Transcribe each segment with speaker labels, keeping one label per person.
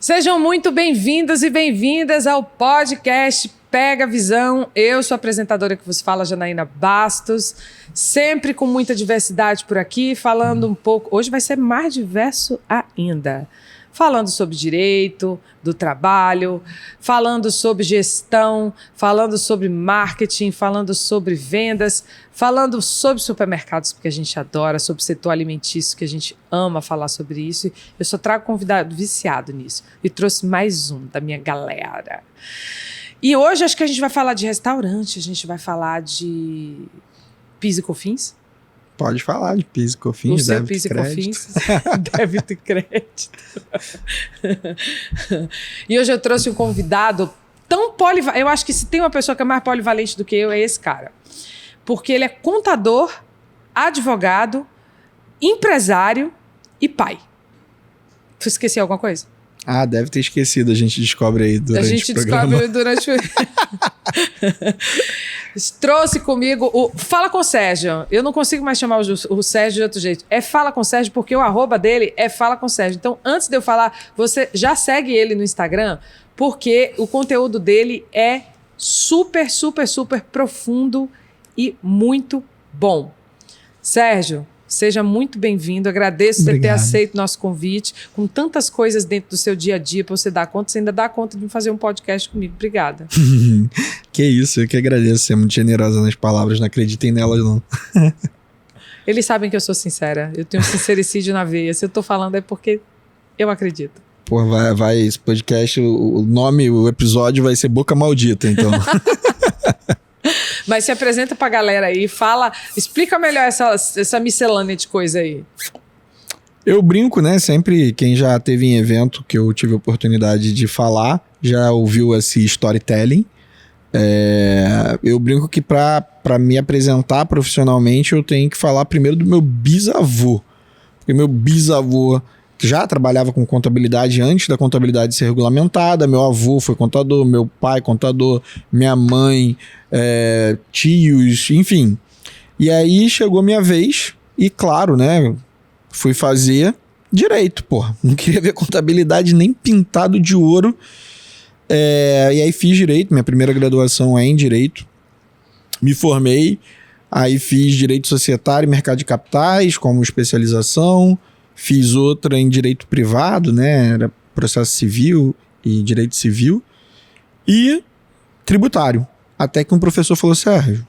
Speaker 1: Sejam muito bem-vindos e bem-vindas ao podcast Pega a Visão. Eu sou a apresentadora que vos fala, Janaína Bastos, sempre com muita diversidade por aqui, falando um pouco... Hoje vai ser mais diverso ainda. Falando sobre direito do trabalho, falando sobre gestão, falando sobre marketing, falando sobre vendas, falando sobre supermercados, porque a gente adora, sobre setor alimentício, que a gente ama falar sobre isso. Eu só trago convidado viciado nisso. E trouxe mais um da minha galera. E hoje acho que a gente vai falar de restaurante, a gente vai falar de PIS e COFINS.
Speaker 2: Pode falar de PIS e COFINS,
Speaker 1: o seu PIS e COFINS, débito e crédito. E hoje eu trouxe um convidado tão polivalente. Eu acho que se tem uma pessoa que é mais polivalente do que eu, é esse cara. Porque ele é contador, advogado, empresário e pai. Tu esqueci alguma coisa?
Speaker 2: Ah, deve ter esquecido, a gente descobre aí durante o programa.
Speaker 1: Trouxe comigo o Fala com Sérgio. Eu não consigo mais chamar o Sérgio de outro jeito. É Fala com Sérgio porque o arroba dele é Fala com Sérgio. Então, antes de eu falar, você já segue ele no Instagram, porque o conteúdo dele é super, super, super profundo e muito bom. Sérgio, seja muito bem-vindo. Agradeço você ter aceito o nosso convite. Com tantas coisas dentro do seu dia a dia para você dar conta, você ainda dá conta de fazer um podcast comigo. Obrigada.
Speaker 2: Que isso, eu que agradeço. Você é muito generosa nas palavras, não acreditem nelas, não.
Speaker 1: Eles sabem que eu sou sincera. Eu tenho um sincericídio na veia. Se eu tô falando é porque eu acredito.
Speaker 2: Pô, vai esse podcast, o nome, o episódio vai ser Boca Maldita, então.
Speaker 1: Mas se apresenta pra galera aí, fala, explica melhor essa miscelânea de coisa aí.
Speaker 2: Eu brinco, né? Sempre quem já teve em evento que eu tive a oportunidade de falar, já ouviu esse storytelling. Eu brinco que pra me apresentar profissionalmente eu tenho que falar primeiro do meu bisavô. Porque meu bisavô já trabalhava com contabilidade antes da contabilidade ser regulamentada. Meu avô foi contador, meu pai contador, minha mãe, tios, enfim. E aí chegou a minha vez e, claro, né, fui fazer direito, porra. Não queria ver contabilidade nem pintado de ouro. E aí fiz direito, minha primeira graduação é em direito. Me formei, aí fiz direito societário e mercado de capitais como especialização. Fiz outra em direito privado, né? Era processo civil e direito civil. E tributário. Até que um professor falou: Sérgio,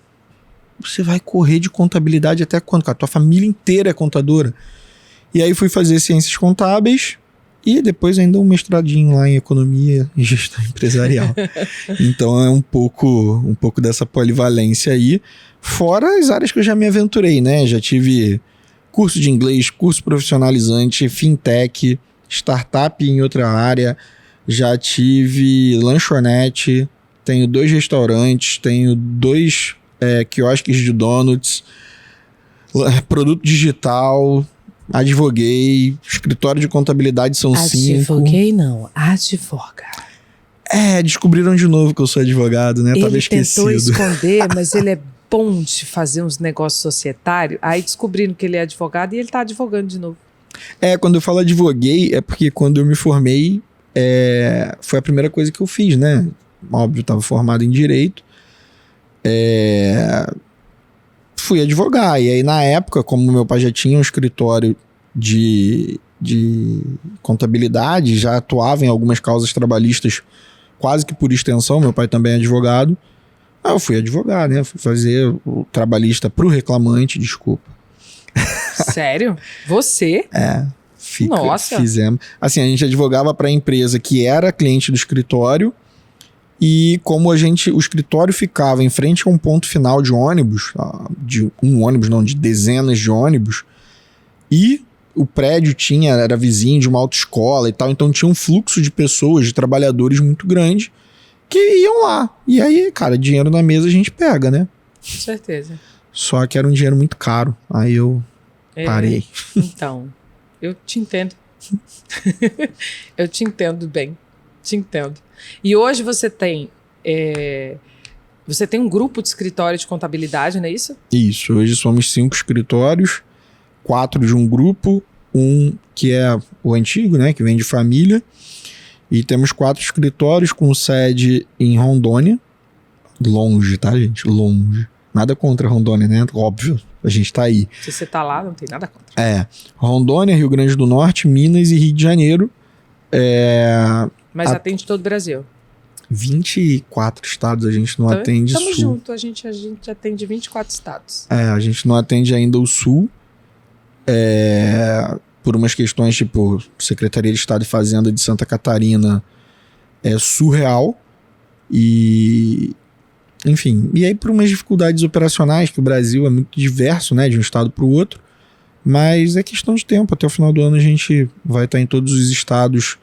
Speaker 2: você vai correr de contabilidade até quando, cara? Tua família inteira é contadora. E aí fui fazer ciências contábeis e depois ainda um mestradinho lá em economia e gestão empresarial. Então é um pouco dessa polivalência aí. Fora as áreas que eu já me aventurei, né? Já tive curso de inglês, curso profissionalizante, fintech, startup em outra área. Já tive lanchonete, tenho 2 restaurantes, tenho 2 quiosques de donuts, produto digital, advoguei, escritório de contabilidade são 5.
Speaker 1: Advoguei não, advoga.
Speaker 2: Descobriram de novo que eu sou advogado, né? Tava esquecido.
Speaker 1: Ele tentou esconder, mas ele é bom de fazer uns negócios societários, aí descobriram que ele é advogado e ele tá advogando de novo.
Speaker 2: Quando eu falo advoguei, é porque quando eu me formei, foi a primeira coisa que eu fiz, né? Óbvio, eu tava formado em direito, fui advogar, e aí na época, como meu pai já tinha um escritório de contabilidade, já atuava em algumas causas trabalhistas quase que por extensão, meu pai também é advogado. Eu fui advogar, né? Fui fazer o trabalhista pro reclamante, desculpa.
Speaker 1: Sério? Você?
Speaker 2: Nossa. Fizemos. Assim, a gente advogava para a empresa que era cliente do escritório e como o escritório ficava em frente a um ponto final de ônibus, de dezenas de ônibus, e o prédio era vizinho de uma autoescola e tal, então tinha um fluxo de pessoas, de trabalhadores muito grande, que iam lá. E aí, cara, dinheiro na mesa a gente pega, né?
Speaker 1: Com certeza.
Speaker 2: Só que era um dinheiro muito caro. Aí eu parei.
Speaker 1: Então, eu te entendo. Eu te entendo bem. Te entendo. E hoje você tem um grupo de escritório de contabilidade, não é isso?
Speaker 2: Isso. Hoje somos 5 escritórios, 4 de um grupo, um que é o antigo, né? Que vem de família. E temos 4 escritórios com sede em Rondônia. Longe, tá, gente? Longe. Nada contra Rondônia, né? Óbvio, a gente tá aí.
Speaker 1: Se você tá lá, não tem nada contra.
Speaker 2: Rondônia, Rio Grande do Norte, Minas e Rio de Janeiro.
Speaker 1: Mas atende todo o Brasil.
Speaker 2: 24 estados a gente não atende
Speaker 1: Sul. Estamos juntos, a gente atende 24 estados.
Speaker 2: A gente não atende ainda o Sul. Por umas questões tipo Secretaria de Estado e Fazenda de Santa Catarina é surreal. E... enfim, e aí por umas dificuldades operacionais, que o Brasil é muito diverso, né, de um estado para o outro, mas é questão de tempo, até o final do ano a gente vai estar em todos os estados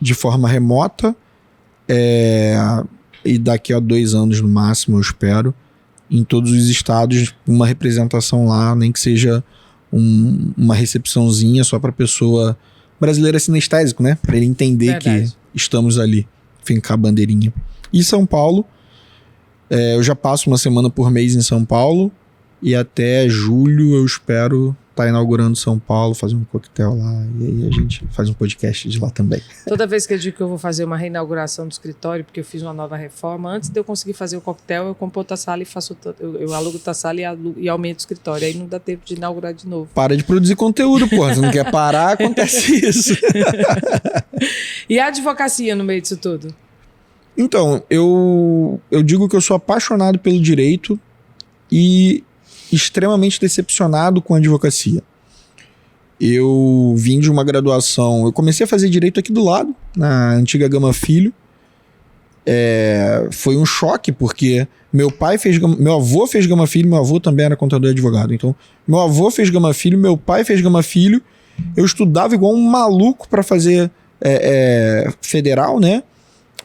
Speaker 2: de forma remota, e daqui a 2 anos no máximo, eu espero, em todos os estados, uma representação lá, nem que seja uma recepçãozinha só para a pessoa brasileira sinestésico, né, para ele entender que estamos ali, fincar a bandeirinha. E São Paulo, eu já passo uma semana por mês em São Paulo e até julho eu espero estar inaugurando São Paulo, fazer um coquetel lá e aí a gente faz um podcast de lá também.
Speaker 1: Toda vez que eu digo que eu vou fazer uma reinauguração do escritório, porque eu fiz uma nova reforma, antes de eu conseguir fazer o coquetel, eu compro outra sala e eu alugo outra sala e aumento o escritório. Aí não dá tempo de inaugurar de novo.
Speaker 2: Para de produzir conteúdo, porra. Você não quer parar, acontece isso.
Speaker 1: E a advocacia no meio disso tudo?
Speaker 2: Então, eu digo que eu sou apaixonado pelo direito e extremamente decepcionado com a advocacia. Eu vim de uma graduação... eu comecei a fazer direito aqui do lado, na antiga Gama Filho. Foi um choque, porque meu avô fez Gama Filho, meu avô também era contador e advogado. Então, meu avô fez Gama Filho, meu pai fez Gama Filho. Eu estudava igual um maluco para fazer federal, né?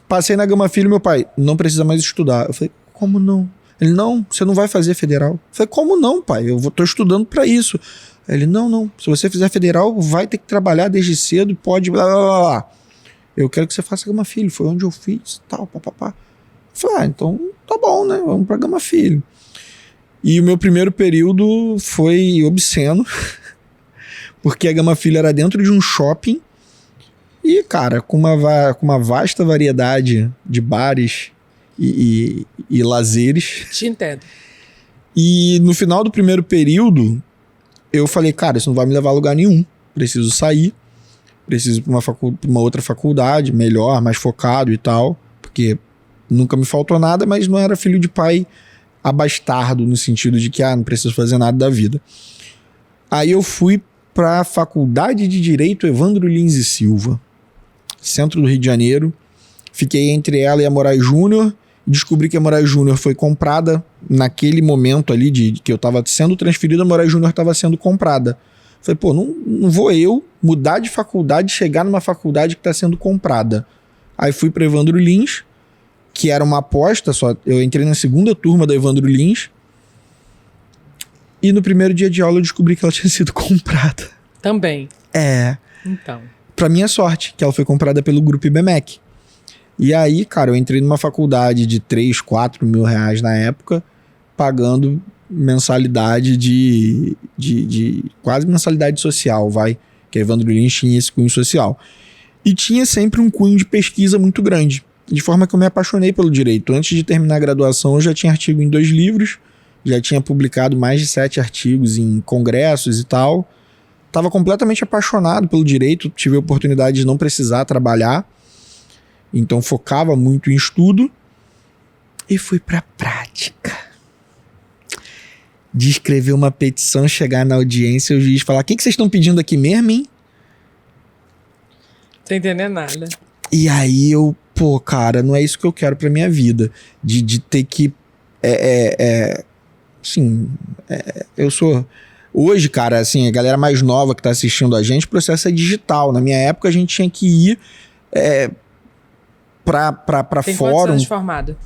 Speaker 2: Passei na Gama Filho, meu pai, não precisa mais estudar. Eu falei, como não? Ele, não, você não vai fazer federal. Eu falei, como não, pai? Tô estudando pra isso. Ele, não, se você fizer federal, vai ter que trabalhar desde cedo, pode, blá, blá, blá, blá. Eu quero que você faça Gama Filho, foi onde eu fiz, tal, papapá. Eu falei, então tá bom, né, vamos pra Gama Filho. E o meu primeiro período foi obsceno, porque a Gama Filho era dentro de um shopping, e, cara, com uma vasta variedade de bares e lazeres.
Speaker 1: Te entendo.
Speaker 2: E no final do primeiro período, eu falei, cara, isso não vai me levar a lugar nenhum. Preciso sair, preciso ir pra uma outra faculdade, melhor, mais focado e tal. Porque nunca me faltou nada, mas não era filho de pai abastardo, no sentido de que, não preciso fazer nada da vida. Aí eu fui pra Faculdade de Direito Evandro Lins e Silva, centro do Rio de Janeiro. Fiquei entre ela e a Moraes Júnior. Descobri que a Moraes Júnior foi comprada naquele momento ali que eu estava sendo transferido, a Moraes Júnior estava sendo comprada. Falei, pô, não vou eu mudar de faculdade, chegar numa faculdade que está sendo comprada. Aí fui para Evandro Lins, que era uma aposta, só eu entrei na segunda turma da Evandro Lins, e no primeiro dia de aula eu descobri que ela tinha sido comprada.
Speaker 1: Também? Então.
Speaker 2: Pra minha sorte, que ela foi comprada pelo Grupo IBMEC. E aí, cara, eu entrei numa faculdade de 3, 4 mil reais na época, pagando mensalidade de quase mensalidade social, que a Evandro Lins tinha esse cunho social. E tinha sempre um cunho de pesquisa muito grande, de forma que eu me apaixonei pelo direito. Antes de terminar a graduação, eu já tinha artigo em 2 livros, já tinha publicado mais de 7 artigos em congressos e tal. Estava completamente apaixonado pelo direito, tive a oportunidade de não precisar trabalhar, então focava muito em estudo e fui para a prática. De escrever uma petição, chegar na audiência, o juiz falar, o que vocês estão pedindo aqui mesmo, hein?
Speaker 1: Tô entendendo nada.
Speaker 2: E aí eu, cara, não é isso que eu quero pra minha vida. De ter que... eu sou... Hoje, cara, assim, a galera mais nova que tá assistindo a gente, o processo é digital. Na minha época, a gente tinha que ir pra
Speaker 1: Tem
Speaker 2: fórum.
Speaker 1: Quantos anos de formado?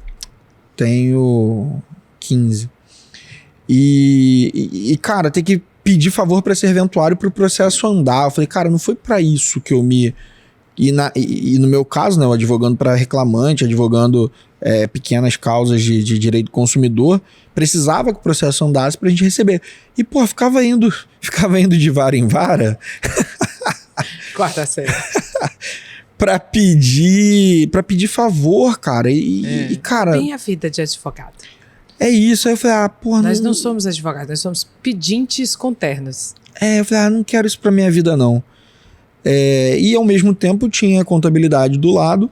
Speaker 2: Tenho 15. E, cara, tem que pedir favor pra serventuário pro processo andar. Eu falei, cara, não foi pra isso que eu me... E no meu caso, né, eu advogando para reclamante, advogando pequenas causas de direito do consumidor, precisava que o processo andasse pra gente receber. E, ficava indo de vara em vara.
Speaker 1: Quarta série.
Speaker 2: pra pedir favor, cara. E, cara...
Speaker 1: Bem a vida de advogado.
Speaker 2: É isso. Aí eu falei, porra...
Speaker 1: Nós não somos advogados, nós somos pedintes com ternos.
Speaker 2: Eu falei, não quero isso pra minha vida, não. E ao mesmo tempo tinha a contabilidade do lado,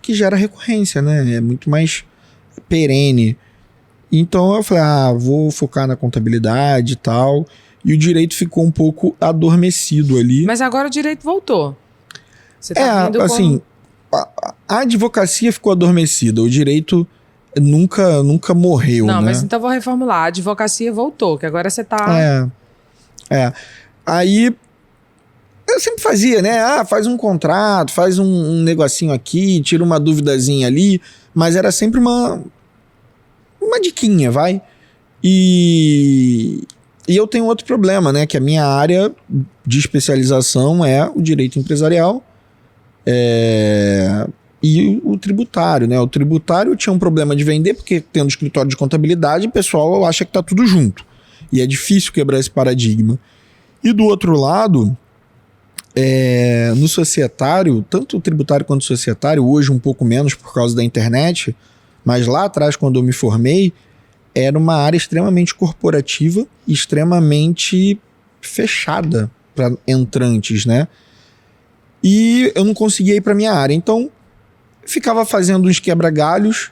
Speaker 2: que gera recorrência, né? É muito mais perene. Então eu falei, vou focar na contabilidade e tal. E o direito ficou um pouco adormecido ali.
Speaker 1: Mas agora o direito voltou. Você tá vindo
Speaker 2: assim, a advocacia ficou adormecida. O direito nunca morreu,
Speaker 1: Não,
Speaker 2: né?
Speaker 1: mas então vou reformular. A advocacia voltou, que agora você tá...
Speaker 2: Aí eu sempre fazia, né? Faz um contrato, faz um negocinho aqui, tira uma duvidazinha ali. Mas era sempre uma diquinha, vai. E eu tenho outro problema, né? Que a minha área de especialização é o direito empresarial e o tributário, né? O tributário tinha um problema de vender, porque tendo escritório de contabilidade, o pessoal acha que tá tudo junto. E é difícil quebrar esse paradigma. E do outro lado, no societário, tanto o tributário quanto o societário, hoje um pouco menos por causa da internet, mas lá atrás, quando eu me formei, era uma área extremamente corporativa, extremamente fechada para entrantes, né? E eu não conseguia ir para minha área. Então, ficava fazendo uns quebra-galhos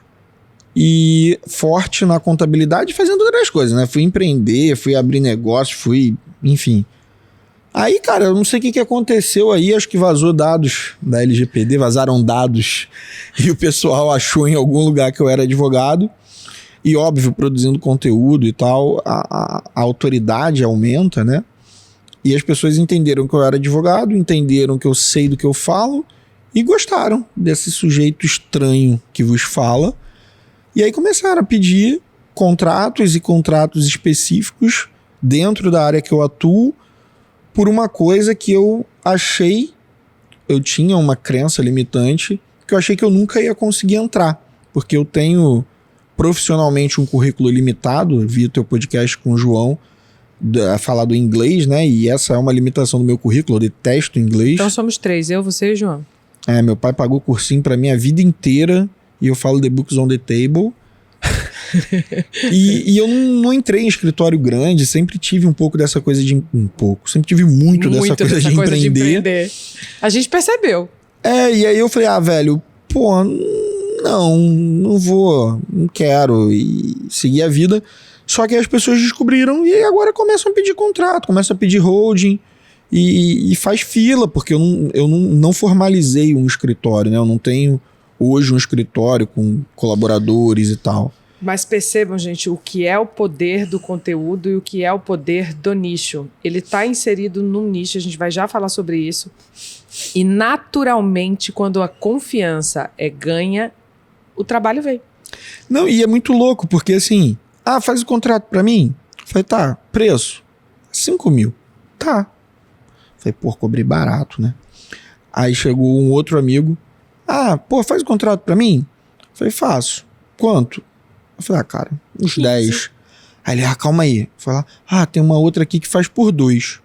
Speaker 2: e forte na contabilidade, fazendo outras coisas, né? Fui empreender, fui abrir negócio, enfim. Aí, cara, eu não sei o que aconteceu aí, acho que vazou dados da LGPD, vazaram dados e o pessoal achou em algum lugar que eu era advogado. E óbvio, produzindo conteúdo e tal, a autoridade aumenta, né? E as pessoas entenderam que eu era advogado, entenderam que eu sei do que eu falo e gostaram desse sujeito estranho que vos fala. E aí começaram a pedir contratos e contratos específicos dentro da área que eu atuo por uma coisa que eu tinha uma crença limitante, que eu achei que eu nunca ia conseguir entrar, porque eu tenho profissionalmente um currículo limitado, vi o teu podcast com o João, a falar do inglês, né? E essa é uma limitação do meu currículo, eu detesto inglês.
Speaker 1: Então somos 3, eu, você e o João.
Speaker 2: Meu pai pagou cursinho pra mim a vida inteira e eu falo The Books on the Table. e eu não entrei em escritório grande, sempre tive um pouco dessa coisa de... sempre tive muito dessa coisa de empreender.
Speaker 1: A gente percebeu.
Speaker 2: E aí eu falei, velho, não vou, não quero, e seguir a vida. Só que as pessoas descobriram e agora começam a pedir contrato, começam a pedir holding e faz fila, porque eu não formalizei um escritório, né? Eu não tenho hoje um escritório com colaboradores e tal.
Speaker 1: Mas percebam, gente, o que é o poder do conteúdo e o que é o poder do nicho. Ele está inserido num nicho, a gente vai já falar sobre isso. E naturalmente, quando a confiança é ganha, o trabalho vem.
Speaker 2: Não, e é muito louco, porque assim, faz o contrato pra mim. Falei, tá, preço, 5 mil. Tá. Falei, cobri barato, né? Aí chegou um outro amigo, faz o contrato pra mim? Falei, faço. Quanto? Eu falei, cara, uns 10. Aí ele, calma aí. Falei, tem uma outra aqui que faz por 2.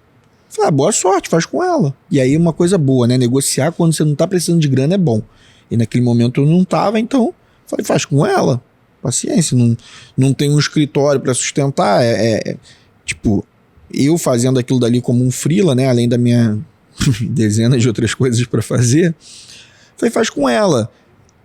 Speaker 2: Falei, boa sorte, faz com ela. E aí uma coisa boa, né? Negociar quando você não tá precisando de grana é bom. E naquele momento eu não tava, então falei, faz com ela. Paciência, não tem um escritório para sustentar. Tipo, eu fazendo aquilo dali como um freela, né? Além da minha dezenas de outras coisas para fazer. Falei, faz com ela.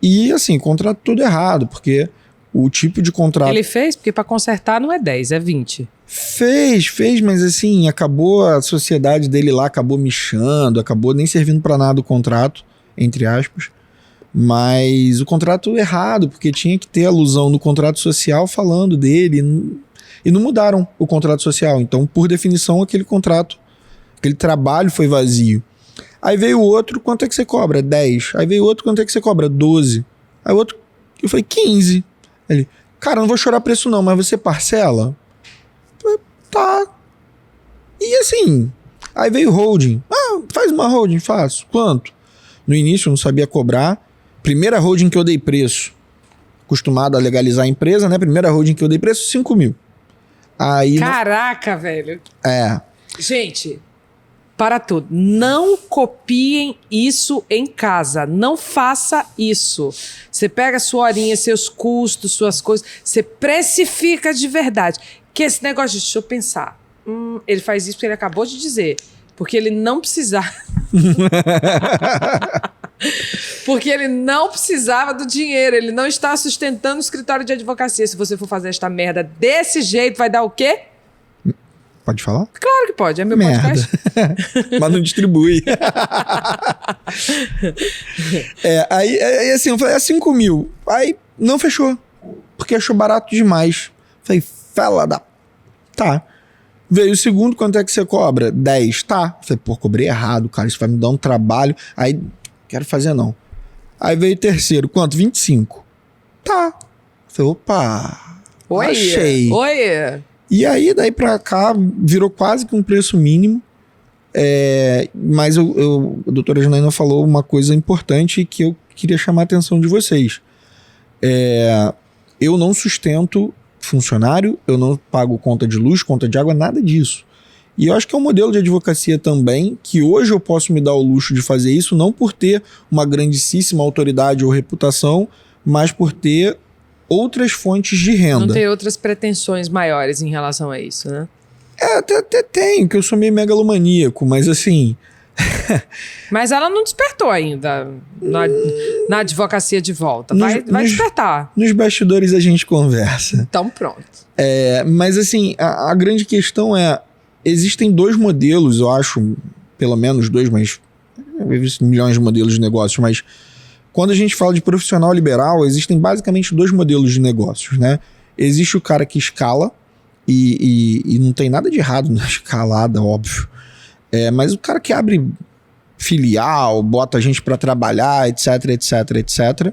Speaker 2: E assim, contrato tudo errado, porque o tipo de contrato...
Speaker 1: Ele fez, porque para consertar não é 10, é 20.
Speaker 2: Fez, mas assim, acabou a sociedade dele lá, acabou michando, acabou nem servindo para nada o contrato, entre aspas. Mas o contrato errado, porque tinha que ter alusão no contrato social falando dele, e não mudaram o contrato social. Então, por definição, aquele contrato, aquele trabalho foi vazio. Aí veio o outro, quanto é que você cobra? 10. Aí veio o outro, quanto é que você cobra? 12. Aí o outro, eu falei, 15. Ele, cara, não vou chorar preço não, mas você parcela? Eu falei, tá. E assim, aí veio holding. Faz uma holding, faço. Quanto? No início eu não sabia cobrar. Primeira holding que eu dei preço, acostumado a legalizar a empresa, né? Primeira holding que eu dei preço, 5 mil. Aí,
Speaker 1: caraca, velho.
Speaker 2: É.
Speaker 1: Gente, Para tudo. Não copiem isso em casa. Não faça isso. Você pega a sua horinha, seus custos, suas coisas, você precifica de verdade. Que esse negócio de, deixa eu pensar, ele faz isso porque ele acabou de dizer. Porque ele não precisava. Porque ele não precisava do dinheiro. Ele não está sustentando o escritório de advocacia. Se você for fazer esta merda desse jeito, vai dar o quê?
Speaker 2: Pode falar?
Speaker 1: Claro que pode, é meu
Speaker 2: Merda.
Speaker 1: podcast.
Speaker 2: Mas não distribui. Aí assim, eu falei, 5 mil. Aí não fechou. Porque achou barato demais. Falei, fela da... Tá. Veio o segundo, quanto é que você cobra? 10. Tá. Falei, pô, cobrei errado, cara. Isso vai me dar um trabalho. Aí, quero fazer não. Aí veio o terceiro, quanto? 25. Tá. Falei, opa.
Speaker 1: Oi.
Speaker 2: Achei.
Speaker 1: Oi.
Speaker 2: E aí, daí pra cá, virou quase que um preço mínimo. Mas a doutora Janaína falou uma coisa importante que eu queria chamar a atenção de vocês. Eu não sustento funcionário, eu não pago conta de luz, conta de água, nada disso. E eu acho que é um modelo de advocacia também, que hoje eu posso me dar o luxo de fazer isso, não por ter uma grandíssima autoridade ou reputação, mas por ter outras fontes de renda.
Speaker 1: Não tem outras pretensões maiores em relação a isso, né?
Speaker 2: Até tem, que eu sou meio megalomaníaco, mas assim...
Speaker 1: Mas ela não despertou ainda na advocacia de volta. Vai despertar.
Speaker 2: Nos bastidores a gente conversa.
Speaker 1: Então pronto.
Speaker 2: Mas assim, a grande questão existem 2 modelos, eu acho, pelo menos 2, mas existem milhões de modelos de negócios, mas quando a gente fala de profissional liberal, existem basicamente 2 modelos de negócios, né? Existe o cara que escala, e não tem nada de errado na escalada, óbvio. Mas o cara que abre filial, bota a gente para trabalhar, etc, etc, etc,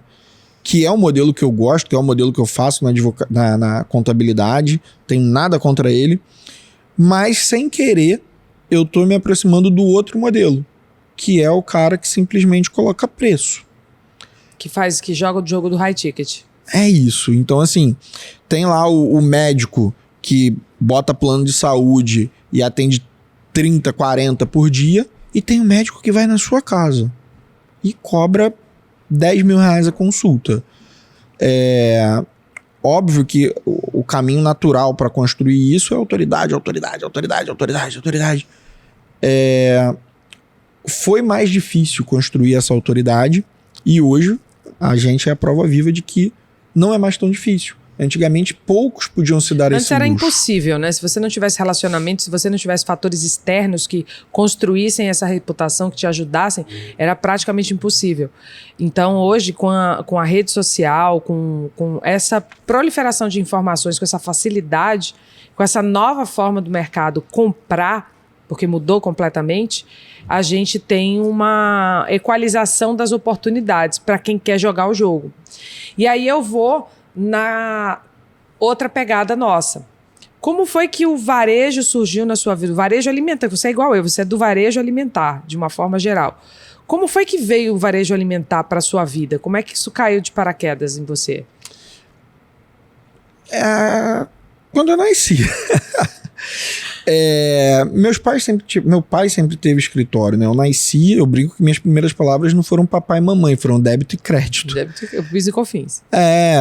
Speaker 2: que é um modelo que eu gosto, que é um modelo que eu faço na contabilidade, tenho nada contra ele, mas sem querer eu tô me aproximando do outro modelo, que é o cara que simplesmente coloca preço.
Speaker 1: Que joga o jogo do high ticket.
Speaker 2: É isso. Então, assim, tem lá o médico que bota plano de saúde e atende 30, 40 por dia, e tem o médico que vai na sua casa e cobra 10 mil reais a consulta. Óbvio que o caminho natural para construir isso é autoridade, autoridade, autoridade, autoridade, autoridade. Foi mais difícil construir essa autoridade, e hoje a gente é a prova viva de que não é mais tão difícil. Antigamente, poucos podiam se dar esse luxo.
Speaker 1: Antes era impossível, né? Se você não tivesse relacionamento, se você não tivesse fatores externos que construíssem essa reputação, que te ajudassem, era praticamente impossível. Então, hoje, com a rede social, com essa proliferação de informações, com essa facilidade, com essa nova forma do mercado comprar, porque mudou completamente, a gente tem uma equalização das oportunidades para quem quer jogar o jogo. E aí eu vou na outra pegada nossa. Como foi que o varejo surgiu na sua vida? O varejo alimentar, você é igual eu, você é do varejo alimentar, de uma forma geral. Como foi que veio o varejo alimentar para a sua vida? Como é que isso caiu de paraquedas em você?
Speaker 2: Quando eu nasci. Meu pai sempre teve escritório, né? Eu nasci, eu brinco que minhas primeiras palavras não foram papai e mamãe, foram débito e crédito.
Speaker 1: Eu fiz e confins.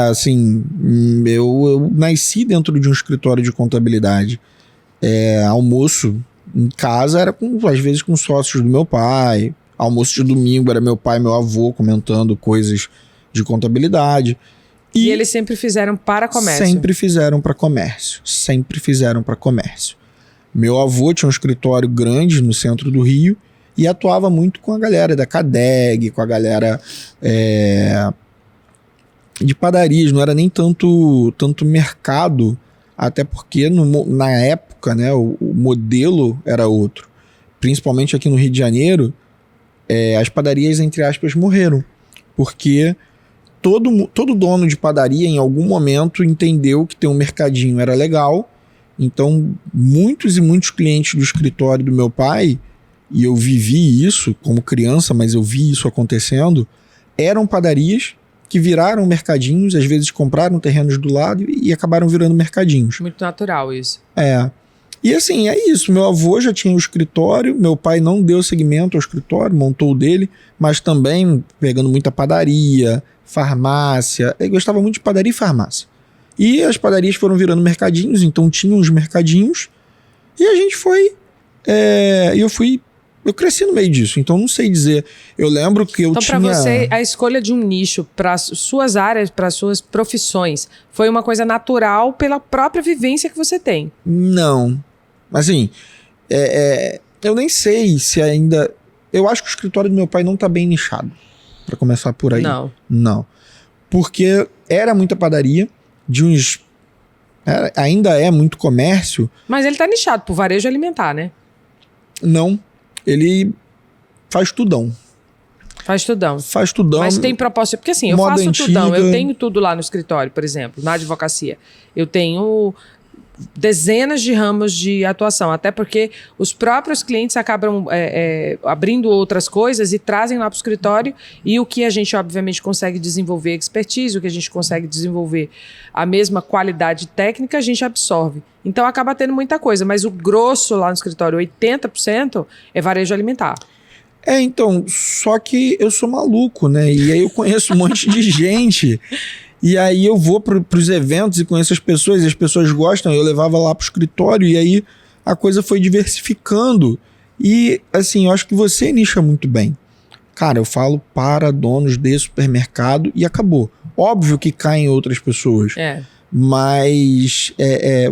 Speaker 2: Assim, eu nasci dentro de um escritório de contabilidade. Almoço em casa era às vezes com sócios do meu pai. Almoço de domingo era meu pai e meu avô comentando coisas de contabilidade.
Speaker 1: E eles sempre fizeram para comércio?
Speaker 2: Sempre fizeram para comércio. Sempre fizeram para comércio. Meu avô tinha um escritório grande no centro do Rio e atuava muito com a galera da Cadeg, com a galera de padarias. Não era nem tanto mercado, até porque na época, né, o modelo era outro. Principalmente aqui no Rio de Janeiro, as padarias, entre aspas, morreram. Porque todo dono de padaria, em algum momento, entendeu que ter um mercadinho era legal. Então, muitos e muitos clientes do escritório do meu pai, e eu vivi isso como criança, mas eu vi isso acontecendo, eram padarias que viraram mercadinhos, às vezes compraram terrenos do lado e acabaram virando mercadinhos.
Speaker 1: Muito natural isso.
Speaker 2: E assim, é isso. Meu avô já tinha um escritório, meu pai não deu seguimento ao escritório, montou o dele, mas também pegando muita padaria, farmácia. Ele gostava muito de padaria e farmácia. E as padarias foram virando mercadinhos, então tinham os mercadinhos. E a gente foi... Eu cresci no meio disso, então não sei dizer. Eu lembro que eu tinha...
Speaker 1: Então, para você, a escolha de um nicho para suas áreas, para suas profissões, foi uma coisa natural pela própria vivência que você tem?
Speaker 2: Não. Assim, eu nem sei se ainda... Eu acho que o escritório do meu pai não tá bem nichado, para começar por aí. Não. Porque era muita padaria, ainda é muito comércio.
Speaker 1: Mas ele tá nichado por varejo alimentar, né?
Speaker 2: Não. Ele faz tudão.
Speaker 1: Faz tudão. Mas tem propósito. Porque assim, eu faço tudão. Eu tenho tudo lá no escritório, por exemplo, na advocacia. Eu tenho dezenas de ramos de atuação. Até porque os próprios clientes acabam abrindo outras coisas e trazem lá para o escritório. E o que a gente, obviamente, consegue desenvolver expertise, o que a gente consegue desenvolver a mesma qualidade técnica, a gente absorve. Então acaba tendo muita coisa. Mas o grosso lá no escritório, 80%, é varejo alimentar.
Speaker 2: Então, só que eu sou maluco, né? E aí eu conheço um monte de gente. E aí eu vou pros eventos e conheço as pessoas, e as pessoas gostam, eu levava lá pro escritório, e aí a coisa foi diversificando. E, assim, eu acho que você nicha muito bem. Cara, eu falo para donos de supermercado e acabou. Óbvio que caem outras pessoas. Mas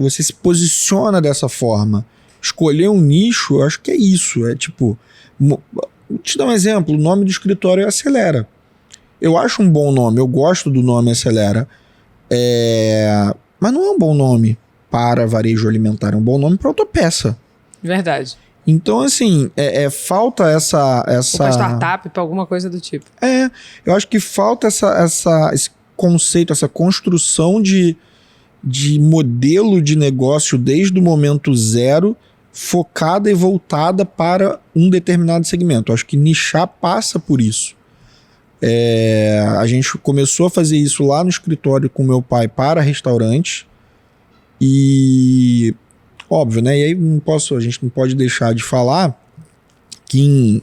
Speaker 2: você se posiciona dessa forma. Escolher um nicho, eu acho que é isso. É tipo... Vou te dar um exemplo, o nome do escritório é Acelera. Eu acho um bom nome, eu gosto do nome Acelera, mas não é um bom nome para varejo alimentar, é um bom nome para autopeça.
Speaker 1: Verdade.
Speaker 2: Então, assim, falta essa...
Speaker 1: Ou para startup, para alguma coisa do tipo.
Speaker 2: Eu acho que falta esse conceito, essa construção de modelo de negócio desde o momento zero, focada e voltada para um determinado segmento. Eu acho que nichar passa por isso. A gente começou a fazer isso lá no escritório com meu pai para restaurantes e óbvio, né? E aí a gente não pode deixar de falar que em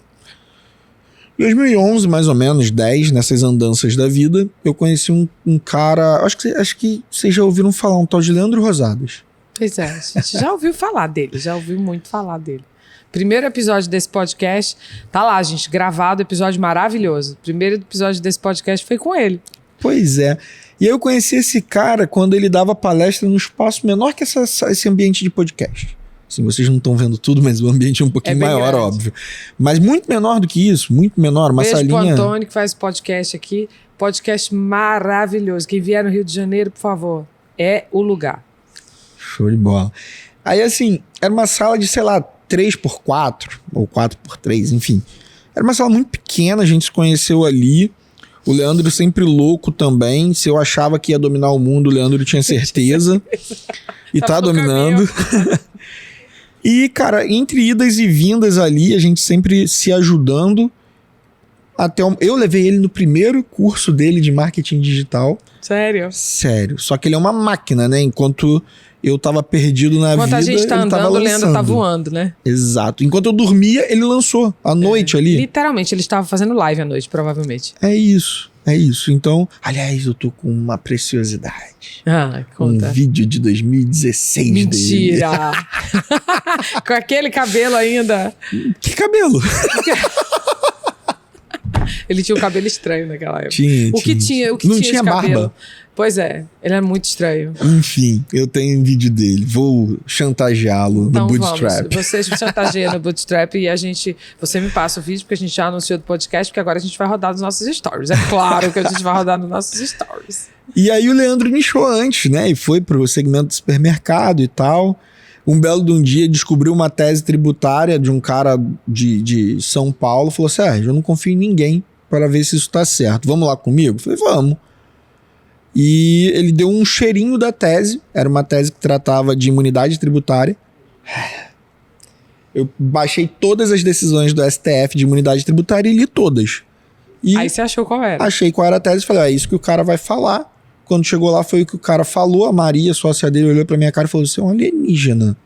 Speaker 2: 2011, mais ou menos, 10, nessas andanças da vida, eu conheci um cara, acho que vocês já ouviram falar, um tal de Leandro Rosadas.
Speaker 1: Pois é, a gente já ouviu falar dele, já ouviu muito falar dele. Primeiro episódio desse podcast, tá lá, gente, gravado, episódio maravilhoso. Primeiro episódio desse podcast foi com ele.
Speaker 2: Pois é. E eu conheci esse cara quando ele dava palestra num espaço menor que esse ambiente de podcast. Assim, vocês não estão vendo tudo, mas o ambiente é um pouquinho maior, grande. Óbvio. Mas muito menor do que isso, muito menor. Uma salinha...
Speaker 1: Beijo pro Antônio, que faz podcast aqui. Podcast maravilhoso. Quem vier no Rio de Janeiro, por favor, é o lugar.
Speaker 2: Show de bola. Aí, assim, era uma sala de, sei lá, 3x4 ou 4x3, enfim. Era uma sala muito pequena, a gente se conheceu ali. O Leandro sempre louco também. Se eu achava que ia dominar o mundo, o Leandro tinha certeza. E tá dominando. E, cara, entre idas e vindas ali, a gente sempre se ajudando. Eu levei ele no primeiro curso dele de marketing digital.
Speaker 1: Sério?
Speaker 2: Sério. Só que ele é uma máquina, né? Enquanto eu tava perdido na vida,
Speaker 1: enquanto a gente tá
Speaker 2: ele tava
Speaker 1: andando, o
Speaker 2: lançando.
Speaker 1: Leandro tá voando, né?
Speaker 2: Exato. Enquanto eu dormia, ele lançou à noite ali.
Speaker 1: Literalmente, ele estava fazendo live à noite, provavelmente.
Speaker 2: É isso. Então, aliás, eu tô com uma preciosidade.
Speaker 1: Conta.
Speaker 2: Um vídeo de 2016
Speaker 1: Mentira!
Speaker 2: dele.
Speaker 1: Com aquele cabelo ainda.
Speaker 2: Que cabelo?
Speaker 1: Ele tinha um cabelo estranho naquela época.
Speaker 2: Tinha.
Speaker 1: Não tinha barba. Pois é, ele é muito estranho.
Speaker 2: Enfim, eu tenho um vídeo dele. Vou chantageá-lo no Bootstrap.
Speaker 1: Você chantageia no Bootstrap e você me passa o vídeo, porque a gente já anunciou do podcast, porque agora a gente vai rodar nos nossos stories. É claro que a gente vai rodar nos nossos stories.
Speaker 2: E aí o Leandro nichou antes, né? E foi pro segmento do supermercado e tal. Um belo de um dia descobriu uma tese tributária de um cara de São Paulo. Falou: Sérgio, eu não confio em ninguém para ver se isso tá certo. Vamos lá comigo? Eu falei: vamos. E ele deu um cheirinho da tese. Era uma tese que tratava de imunidade tributária. Eu baixei todas as decisões do STF de imunidade tributária e li todas. E
Speaker 1: aí você achou qual era?
Speaker 2: Achei qual era a tese e falei: é isso que o cara vai falar. Quando chegou lá foi o que o cara falou. A Maria, sócia dele, olhou pra minha cara e falou: você é um alienígena.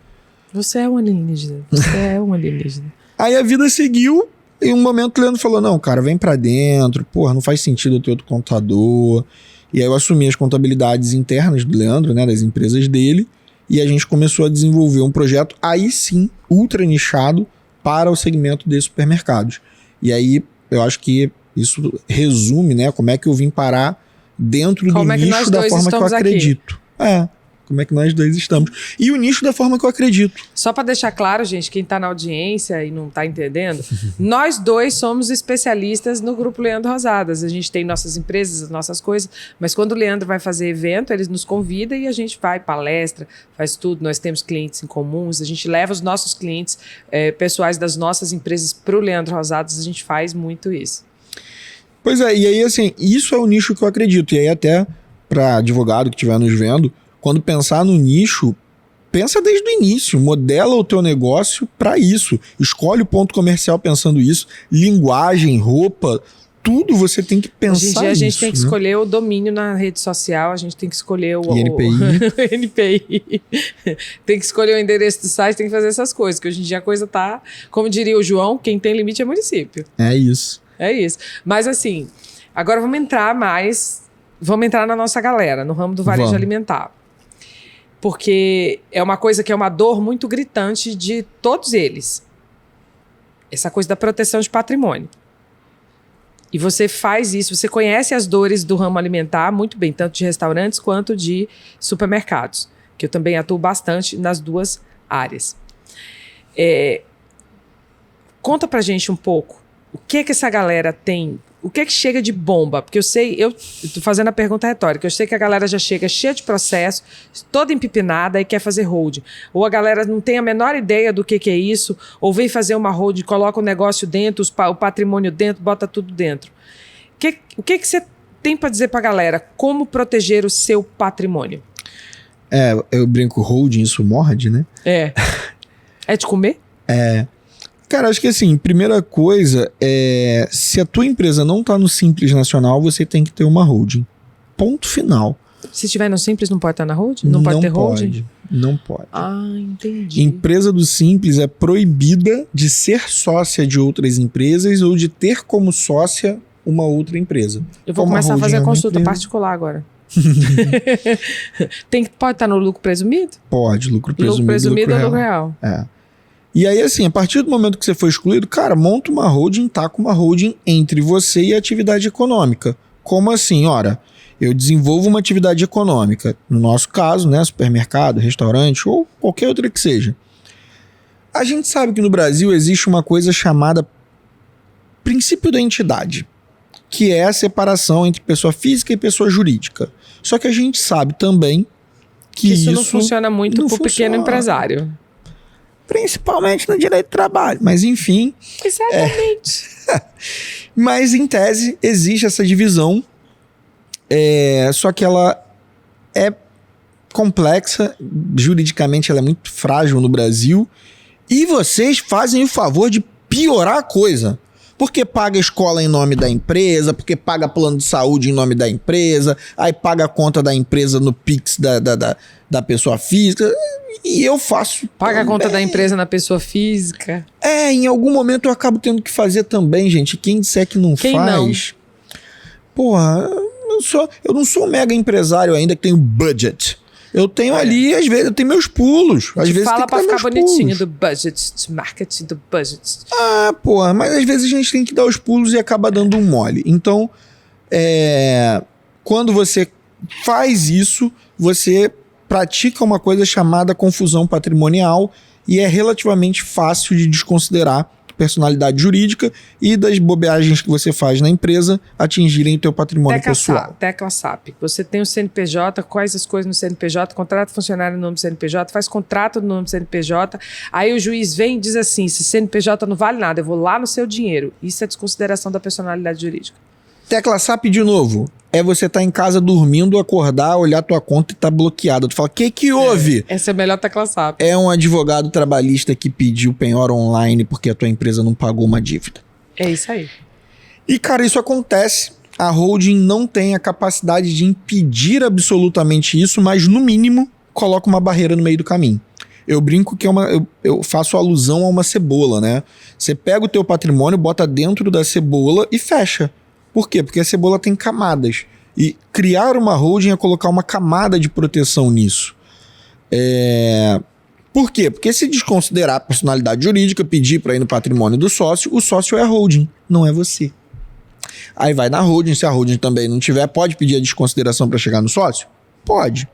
Speaker 1: Você é um alienígena. Você é um alienígena.
Speaker 2: Aí a vida seguiu. Em um momento o Leandro falou, não, cara, vem pra dentro. Porra, não faz sentido eu ter outro contador. E aí eu assumi as contabilidades internas do Leandro, né, das empresas dele. E a gente começou a desenvolver um projeto, aí sim, ultra nichado para o segmento de supermercados. E aí eu acho que isso resume, né, como é que eu vim parar dentro do nicho da forma que eu acredito. Como é que nós dois estamos. E o nicho da forma que eu acredito.
Speaker 1: Só para deixar claro, gente, quem tá na audiência e não tá entendendo, nós dois somos especialistas no Grupo Leandro Rosadas. A gente tem nossas empresas, as nossas coisas, mas quando o Leandro vai fazer evento, ele nos convida e a gente vai, palestra, faz tudo. Nós temos clientes em comuns, a gente leva os nossos clientes pessoais das nossas empresas pro Leandro Rosadas, a gente faz muito isso.
Speaker 2: Pois é, e aí assim, isso é o nicho que eu acredito. E aí até para advogado que estiver nos vendo, quando pensar no nicho, pensa desde o início, modela o teu negócio para isso. Escolhe o ponto comercial pensando isso, linguagem, roupa, tudo você tem que pensar
Speaker 1: nisso. Hoje em dia a gente tem que
Speaker 2: né?
Speaker 1: escolher o domínio na rede social, a gente tem que escolher o
Speaker 2: NPI.
Speaker 1: Tem que escolher o endereço do site, tem que fazer essas coisas, que hoje em dia a coisa tá, como diria o João, quem tem limite é município.
Speaker 2: É isso.
Speaker 1: É isso. Mas assim, agora vamos entrar na nossa galera, no ramo do varejo alimentar. Porque é uma coisa que é uma dor muito gritante de todos eles. Essa coisa da proteção de patrimônio. E você faz isso, você conhece as dores do ramo alimentar muito bem, tanto de restaurantes quanto de supermercados, que eu também atuo bastante nas duas áreas. Conta pra gente um pouco, o que essa galera tem, o que chega de bomba? Porque eu tô fazendo a pergunta retórica, eu sei que a galera já chega cheia de processo, toda empipinada e quer fazer hold. Ou a galera não tem a menor ideia do que é isso, ou vem fazer uma hold, coloca o negócio dentro, o patrimônio dentro, bota tudo dentro. O que você tem para dizer pra galera? Como proteger o seu patrimônio?
Speaker 2: Eu brinco, holding, isso morde, né?
Speaker 1: É de comer?
Speaker 2: Cara, acho que assim, primeira coisa se a tua empresa não tá no Simples Nacional, você tem que ter uma holding. Ponto final.
Speaker 1: Se tiver no Simples, não pode estar na holding? Não pode ter holding?
Speaker 2: Não pode.
Speaker 1: Ah, entendi.
Speaker 2: Empresa do Simples é proibida de ser sócia de outras empresas ou de ter como sócia uma outra empresa.
Speaker 1: Eu vou começar a fazer consulta particular agora. Pode estar no lucro presumido?
Speaker 2: Pode, lucro presumido.
Speaker 1: Lucro presumido ou lucro real?
Speaker 2: E aí, assim, a partir do momento que você foi excluído, cara, monta uma holding, tá com uma holding entre você e a atividade econômica. Como assim? Ora, eu desenvolvo uma atividade econômica, no nosso caso, né, supermercado, restaurante ou qualquer outra que seja. A gente sabe que no Brasil existe uma coisa chamada princípio da entidade, que é a separação entre pessoa física e pessoa jurídica. Só que a gente sabe também que isso
Speaker 1: não funciona muito para o pequeno empresário.
Speaker 2: Principalmente no direito do trabalho, mas enfim.
Speaker 1: Exatamente.
Speaker 2: Mas em tese existe essa divisão, só que ela é complexa, juridicamente ela é muito frágil no Brasil, e vocês fazem o favor de piorar a coisa. Porque paga escola em nome da empresa, porque paga plano de saúde em nome da empresa, aí paga a conta da empresa no Pix da pessoa física, e eu faço
Speaker 1: paga também. A conta da empresa na pessoa física.
Speaker 2: Em algum momento eu acabo tendo que fazer também, gente. Quem disser que não faz... Porra, eu não sou um mega empresário ainda que tenho budget. Eu tenho ali, às vezes, eu tenho meus pulos. Às vezes
Speaker 1: fala
Speaker 2: tem que
Speaker 1: pra ficar bonitinho
Speaker 2: pulos.
Speaker 1: do budget, do marketing, do budget.
Speaker 2: Porra, mas às vezes a gente tem que dar os pulos e acaba dando um mole. Então, quando você faz isso, você pratica uma coisa chamada confusão patrimonial e é relativamente fácil de desconsiderar personalidade jurídica e das bobeagens que você faz na empresa atingirem o teu patrimônio pessoal.
Speaker 1: Tecla SAP. Você tem o CNPJ, quais as coisas no CNPJ, contrata funcionário no nome do CNPJ, faz contrato no nome do CNPJ, aí o juiz vem e diz assim, se CNPJ não vale nada, eu vou lá no seu dinheiro. Isso é desconsideração da personalidade jurídica.
Speaker 2: Tecla SAP de novo. Você tá em casa dormindo, acordar, olhar tua conta e tá bloqueada. Tu fala, que houve?
Speaker 1: Essa é a melhor tecla SAP.
Speaker 2: É um advogado trabalhista que pediu penhora online porque a tua empresa não pagou uma dívida.
Speaker 1: É isso aí.
Speaker 2: E, cara, isso acontece. A holding não tem a capacidade de impedir absolutamente isso, mas, no mínimo, coloca uma barreira no meio do caminho. Eu brinco que eu faço alusão a uma cebola, né? Você pega o teu patrimônio, bota dentro da cebola e fecha. Por quê? Porque a cebola tem camadas. E criar uma holding é colocar uma camada de proteção nisso. Por quê? Porque se desconsiderar a personalidade jurídica, pedir para ir no patrimônio do sócio, o sócio é a holding, não é você. Aí vai na holding, se a holding também não tiver, pode pedir a desconsideração para chegar no sócio? Pode.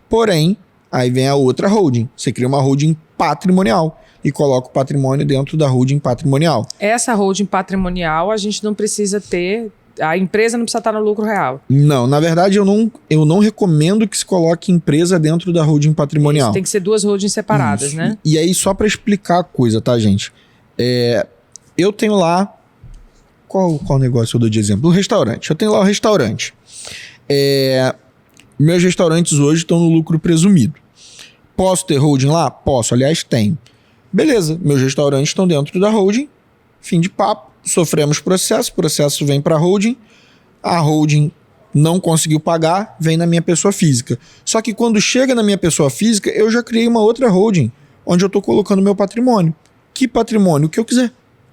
Speaker 2: Porém, aí vem a outra holding. Você cria uma holding patrimonial e coloca o patrimônio dentro da holding patrimonial.
Speaker 1: Essa holding patrimonial a gente não precisa ter... A empresa não precisa estar no lucro real.
Speaker 2: Não, na verdade eu não recomendo que se coloque empresa dentro da holding patrimonial.
Speaker 1: Isso, tem que ser duas holdings separadas,
Speaker 2: Isso.
Speaker 1: né?
Speaker 2: E aí, só para explicar a coisa, tá, gente? Eu tenho lá... Qual negócio eu dou de exemplo? O restaurante. Eu tenho lá o restaurante. Meus restaurantes hoje estão no lucro presumido. Posso ter holding lá? Posso, aliás, tenho. Beleza, meus restaurantes estão dentro da holding. Fim de papo. Sofremos processo, o processo vem para a holding não conseguiu pagar, vem na minha pessoa física. Só que quando chega na minha pessoa física, eu já criei uma outra holding, onde eu estou colocando meu patrimônio. Que patrimônio? O que eu quiser.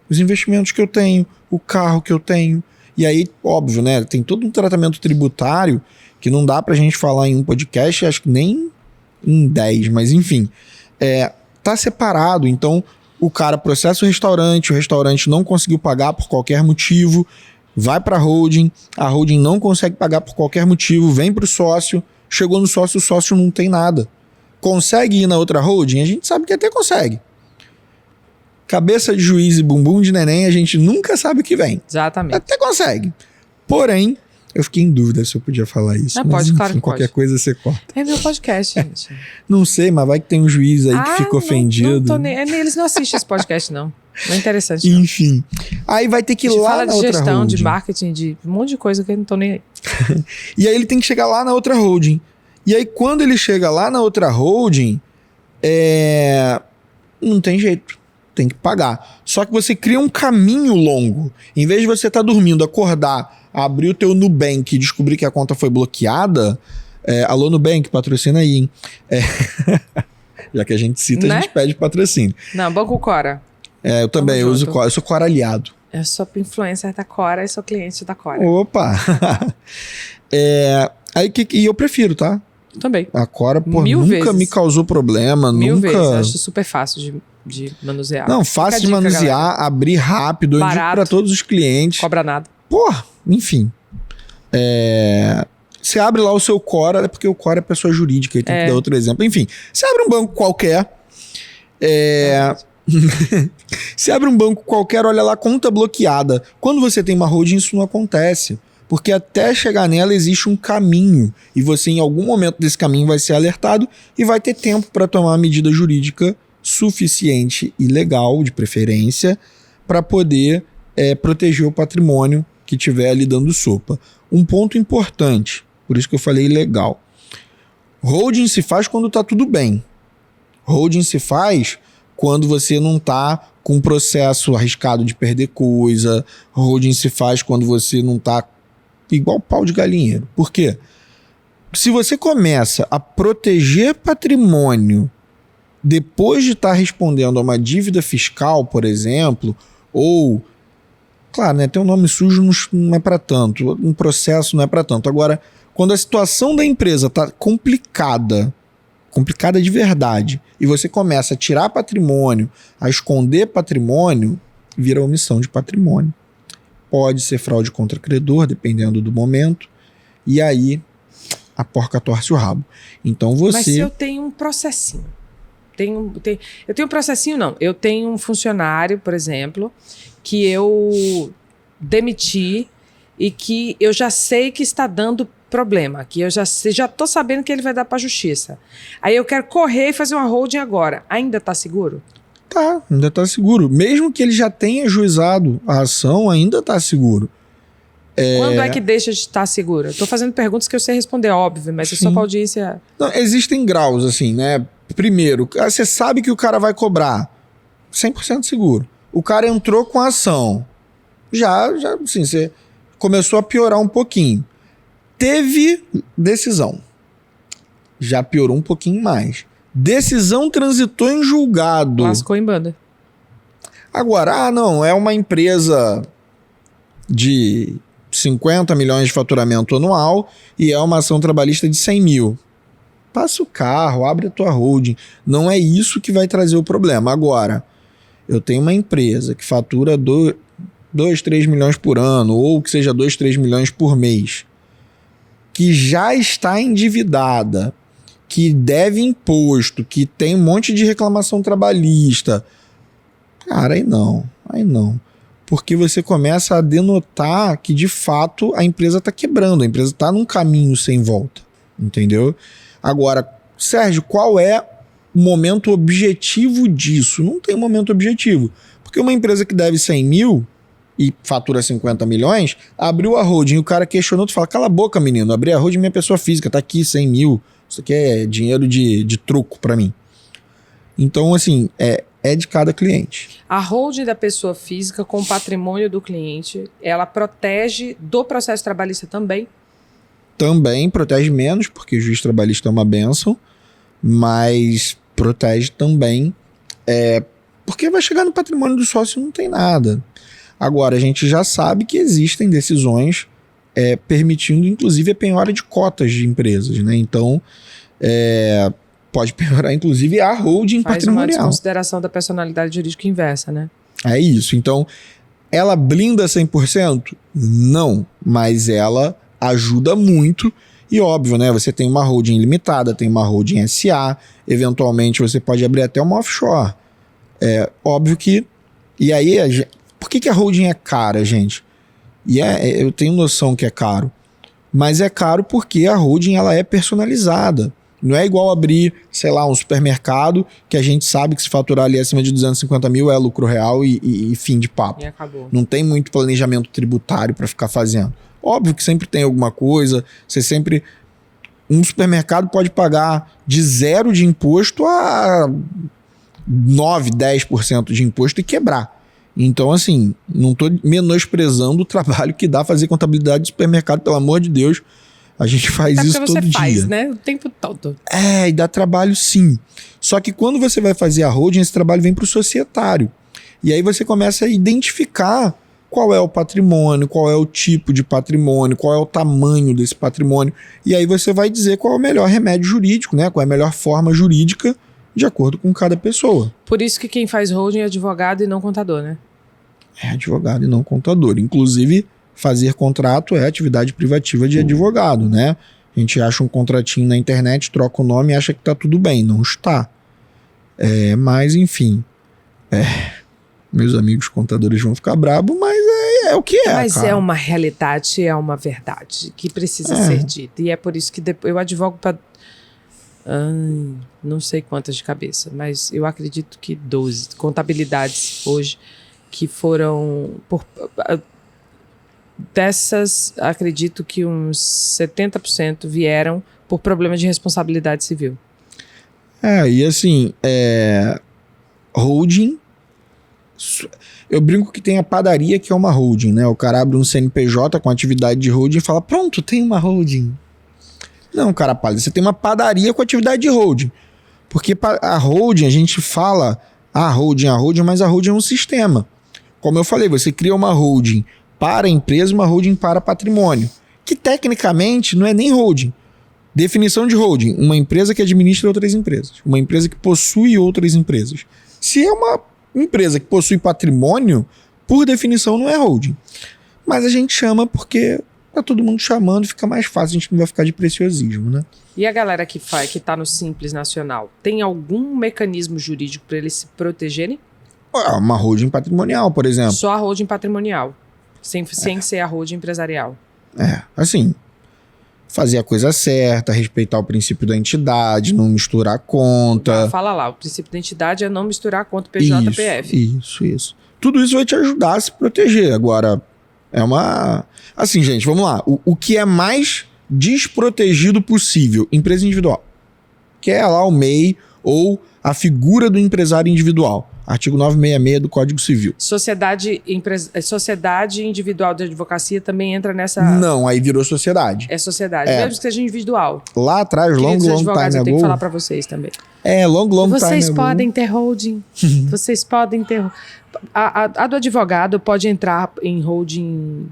Speaker 2: Os investimentos que eu tenho, o carro que eu tenho. E aí, óbvio, né? Tem todo um tratamento tributário que não dá pra gente falar em um podcast, acho que nem em 10, mas enfim. Tá separado, então... O cara processa o restaurante não conseguiu pagar por qualquer motivo, vai para a holding não consegue pagar por qualquer motivo, vem para o sócio, chegou no sócio, o sócio não tem nada. Consegue ir na outra holding? A gente sabe que até consegue. Cabeça de juiz e bumbum de neném, a gente nunca sabe o que vem.
Speaker 1: Exatamente.
Speaker 2: Até consegue. Porém, eu fiquei em dúvida se eu podia falar isso.
Speaker 1: Não,
Speaker 2: mas,
Speaker 1: pode,
Speaker 2: enfim,
Speaker 1: claro que
Speaker 2: qualquer
Speaker 1: pode.
Speaker 2: coisa você corta.
Speaker 1: É meu podcast, gente.
Speaker 2: Não sei, mas vai que tem um juiz aí que fica ofendido.
Speaker 1: Não tô nem... Eles não assistem esse podcast, não. Não é interessante, não.
Speaker 2: Enfim. Aí vai ter que ir
Speaker 1: A gente
Speaker 2: lá
Speaker 1: fala
Speaker 2: na
Speaker 1: de
Speaker 2: outra
Speaker 1: gestão,
Speaker 2: holding.
Speaker 1: de marketing, de um monte de coisa que eu não tô nem aí.
Speaker 2: E aí ele tem que chegar lá na outra holding. E aí quando ele chega lá na outra holding, não tem jeito. Tem que pagar. Só que você cria um caminho longo. Em vez de você estar dormindo, acordar, abrir o teu Nubank e descobrir que a conta foi bloqueada... alô Nubank, patrocina aí, hein? Já que a gente cita,
Speaker 1: Né?
Speaker 2: a gente pede patrocínio.
Speaker 1: Não, Banco Cora.
Speaker 2: Eu também, eu uso
Speaker 1: junto.
Speaker 2: Cora. Eu sou Cora aliado.
Speaker 1: Eu sou influencer da Cora e sou cliente da Cora.
Speaker 2: Opa! E eu prefiro, tá?
Speaker 1: Também.
Speaker 2: A Cora,
Speaker 1: Mil
Speaker 2: nunca
Speaker 1: vezes.
Speaker 2: me causou problema.
Speaker 1: Mil
Speaker 2: nunca...
Speaker 1: vezes. Acho super fácil de manusear.
Speaker 2: Não,
Speaker 1: Fica
Speaker 2: fácil
Speaker 1: a
Speaker 2: de
Speaker 1: dica,
Speaker 2: manusear,
Speaker 1: galera.
Speaker 2: abrir rápido, eu indico
Speaker 1: Barato.
Speaker 2: pra todos os clientes.
Speaker 1: Cobra nada.
Speaker 2: Porra, enfim. Você abre lá o seu Cora, é porque o Cora é pessoa jurídica, e tem que dar outro exemplo. Enfim, você abre um banco qualquer. Você abre um banco qualquer, olha lá, conta bloqueada. Quando você tem uma holding, isso não acontece. Porque até chegar nela existe um caminho. E você, em algum momento desse caminho, vai ser alertado e vai ter tempo para tomar uma medida jurídica suficiente e legal, de preferência, para poder proteger o patrimônio que estiver ali dando sopa. Um ponto importante, por isso que eu falei legal. Holding se faz quando tá tudo bem. Holding se faz quando você não tá com um processo arriscado de perder coisa. Holding se faz quando você não tá igual pau de galinheiro. Por quê? Se você começa a proteger patrimônio depois de estar respondendo a uma dívida fiscal, por exemplo, ou... Claro, né? Ter um nome sujo não é para tanto. Um processo não é para tanto. Agora, quando a situação da empresa está complicada de verdade, e você começa a tirar patrimônio, a esconder patrimônio, vira omissão de patrimônio. Pode ser fraude contra credor, dependendo do momento. E aí, a porca torce o rabo. Então você...
Speaker 1: Mas se eu tenho um processinho. Eu tenho um processinho, não. Eu tenho um funcionário, por exemplo, que eu demiti e que eu já sei que está dando problema, que eu já estou sabendo que ele vai dar para a justiça. Aí eu quero correr e fazer uma holding agora. Ainda está seguro?
Speaker 2: Tá, ainda está seguro. Mesmo que ele já tenha ajuizado a ação, ainda está seguro.
Speaker 1: Quando é que deixa de estar seguro? Estou fazendo perguntas que eu sei responder, óbvio, mas é só para audiência...
Speaker 2: Não, existem graus, assim, né? Primeiro, você sabe que o cara vai cobrar. 100% seguro. O cara entrou com a ação. Já, assim, você começou a piorar um pouquinho. Teve decisão. Já piorou um pouquinho mais. Decisão transitou em julgado.
Speaker 1: Lascou em banda.
Speaker 2: Agora, não, é uma empresa de 50 milhões de faturamento anual e é uma ação trabalhista de 100 mil. Passa o carro, abre a tua holding. Não é isso que vai trazer o problema. Agora, eu tenho uma empresa que fatura 2, 3 milhões por ano, ou que seja 2, 3 milhões por mês, que já está endividada, que deve imposto, que tem um monte de reclamação trabalhista. Cara, aí não. Porque você começa a denotar que, de fato, a empresa está quebrando, a empresa está num caminho sem volta, entendeu? Agora, Sérgio, qual é o momento objetivo disso? Não tem momento objetivo, porque uma empresa que deve 100 mil e fatura 50 milhões, abriu a holding, o cara questionou, tu fala, cala a boca, menino, abri a holding minha pessoa física, tá aqui 100 mil, isso aqui é dinheiro de truco para mim. Então, assim, é de cada cliente.
Speaker 1: A holding da pessoa física com o patrimônio do cliente, ela protege do processo trabalhista também?
Speaker 2: Também protege menos, porque o juiz trabalhista é uma bênção, mas protege também, porque vai chegar no patrimônio do sócio e não tem nada. Agora, a gente já sabe que existem decisões permitindo, inclusive, a penhora de cotas de empresas, né? Então, pode penhorar, inclusive, a holding patrimonial.
Speaker 1: Faz uma desconsideração da personalidade jurídica inversa, né?
Speaker 2: É isso. Então, ela blinda 100%? Não, mas ela ajuda muito e, óbvio, né? Você tem uma holding limitada, tem uma holding SA, eventualmente você pode abrir até uma offshore. É óbvio que... E aí, por que a holding é cara, gente? E eu tenho noção que é caro, mas é caro porque a holding ela é personalizada. Não é igual abrir, sei lá, um supermercado que a gente sabe que se faturar ali acima de 250 mil é lucro real e fim de papo.
Speaker 1: E acabou.
Speaker 2: Não tem muito planejamento tributário para ficar fazendo. Óbvio que sempre tem alguma coisa, você sempre... Um supermercado pode pagar de 0 de imposto a 9, 10% de imposto e quebrar. Então, assim, não estou menosprezando o trabalho que dá fazer contabilidade de supermercado, pelo amor de Deus. A gente faz isso todo dia.
Speaker 1: Você faz, né? O tempo todo.
Speaker 2: E dá trabalho sim. Só que quando você vai fazer a holding, esse trabalho vem para o societário. E aí você começa a identificar qual é o patrimônio, qual é o tipo de patrimônio, qual é o tamanho desse patrimônio. E aí você vai dizer qual é o melhor remédio jurídico, né? Qual é a melhor forma jurídica de acordo com cada pessoa.
Speaker 1: Por isso que quem faz holding é advogado e não contador, né?
Speaker 2: É advogado e não contador. Inclusive, fazer contrato é atividade privativa de advogado, né? A gente acha um contratinho na internet, troca o nome e acha que tá tudo bem. Não está. Mas, enfim. Meus amigos contadores vão ficar bravos, mas é o que é,
Speaker 1: Mas
Speaker 2: cara.
Speaker 1: É uma realidade, é uma verdade que precisa ser dita. E é por isso que eu advogo para... não sei quantas de cabeça, mas eu acredito que 12 contabilidades hoje que foram... Dessas, acredito que uns 70% vieram por problema de responsabilidade civil.
Speaker 2: E assim, holding... Eu brinco que tem a padaria que é uma holding, né? O cara abre um CNPJ com atividade de holding e fala, pronto, tem uma holding. Não, cara pálido, você tem uma padaria com atividade de holding. Porque a holding, a gente fala a holding, mas a holding é um sistema. Como eu falei, você cria uma holding para a empresa, uma holding para patrimônio, que tecnicamente não é nem holding. Definição de holding, uma empresa que administra outras empresas, uma empresa que possui outras empresas. Se é uma empresa que possui patrimônio, por definição não é holding. Mas a gente chama porque tá todo mundo chamando, fica mais fácil, a gente não vai ficar de preciosismo, né?
Speaker 1: E a galera que tá no Simples Nacional, tem algum mecanismo jurídico para eles se protegerem?
Speaker 2: Uma holding patrimonial, por exemplo.
Speaker 1: Só a holding patrimonial, sem ser a holding empresarial.
Speaker 2: Assim, fazer a coisa certa, respeitar o princípio da entidade, não misturar a conta.
Speaker 1: Fala lá, o princípio da entidade é não misturar a conta PJ e PF.
Speaker 2: Isso. Tudo isso vai te ajudar a se proteger. Agora, Assim, gente, vamos lá. O que é mais desprotegido possível? Empresa individual. Que é lá o MEI ou a figura do empresário individual. Artigo 966 do Código Civil.
Speaker 1: Sociedade individual de advocacia também entra nessa...
Speaker 2: Não, aí virou sociedade.
Speaker 1: É sociedade, mesmo que seja individual.
Speaker 2: Lá atrás, long time
Speaker 1: advogados, eu tenho que
Speaker 2: ago...
Speaker 1: falar para vocês também.
Speaker 2: Long time ago...
Speaker 1: Vocês podem ter holding. Vocês podem ter... A do advogado pode entrar em holding...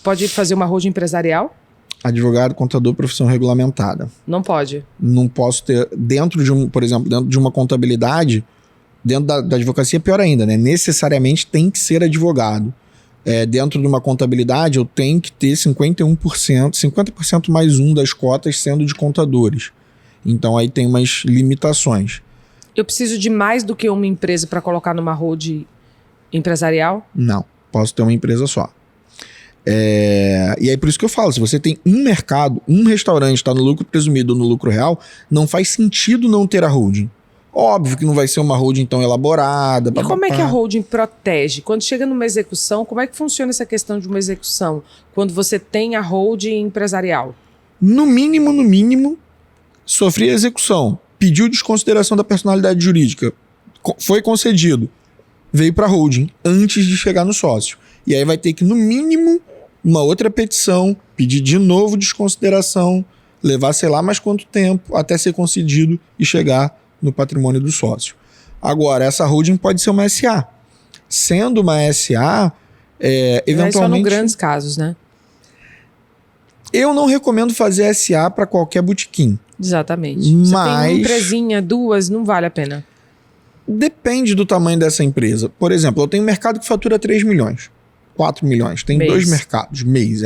Speaker 1: Pode fazer uma holding empresarial?
Speaker 2: Advogado, contador, profissão regulamentada.
Speaker 1: Não pode.
Speaker 2: Não posso ter... Dentro de por exemplo, dentro de uma contabilidade, dentro da advocacia, pior ainda, né? Necessariamente tem que ser advogado. Dentro de uma contabilidade, eu tenho que ter 50% mais um das cotas sendo de contadores. Então, aí tem umas limitações.
Speaker 1: Eu preciso de mais do que uma empresa para colocar numa holding empresarial?
Speaker 2: Não, posso ter uma empresa só. E aí por isso que eu falo, se você tem um mercado, um restaurante está no lucro presumido ou no lucro real, não faz sentido não ter a holding. Óbvio que não vai ser uma holding tão elaborada.
Speaker 1: E como é que a holding protege? Quando chega numa execução, como é que funciona essa questão de uma execução? Quando você tem a holding empresarial?
Speaker 2: No mínimo, sofri a execução, pediu desconsideração da personalidade jurídica, foi concedido, veio para a holding antes de chegar no sócio. E aí vai ter que, no mínimo, uma outra petição, pedir de novo desconsideração, levar sei lá mais quanto tempo até ser concedido e chegar no patrimônio do sócio. Agora, essa holding pode ser uma SA. Sendo uma SA, eventualmente...
Speaker 1: Só em grandes casos, né?
Speaker 2: Eu não recomendo fazer SA para qualquer botequim.
Speaker 1: Exatamente.
Speaker 2: Mas...
Speaker 1: Você tem uma empresinha, duas, não vale a pena.
Speaker 2: Depende do tamanho dessa empresa. Por exemplo, eu tenho um mercado que fatura 3 milhões, 4 milhões. Tem dois mercados, mês,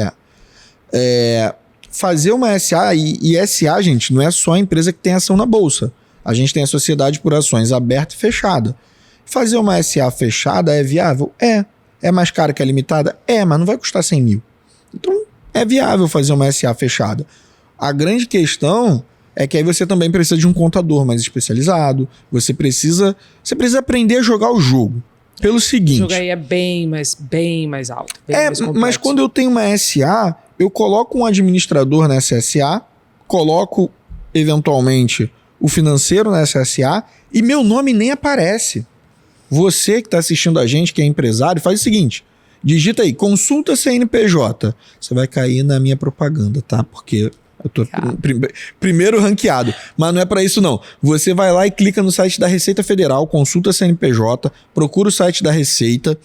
Speaker 2: fazer uma SA, e SA, gente, não é só a empresa que tem ação na bolsa. A gente tem a sociedade por ações aberta e fechada. Fazer uma SA fechada é viável? É mais caro que a limitada? Mas não vai custar 100 mil. Então, é viável fazer uma SA fechada. A grande questão é que aí você também precisa de um contador mais especializado. Você precisa aprender a jogar o jogo. Pelo seguinte... O
Speaker 1: jogo aí é bem mais alto.
Speaker 2: Mas quando eu tenho uma SA, eu coloco um administrador nessa SA, coloco, eventualmente, o financeiro nessa SA e meu nome nem aparece. Você que está assistindo a gente, que é empresário, faz o seguinte, digita aí, consulta CNPJ. Você vai cair na minha propaganda, tá? Porque eu tô primeiro ranqueado. Mas não é para isso não. Você vai lá e clica no site da Receita Federal, consulta CNPJ, procura o site da Receita,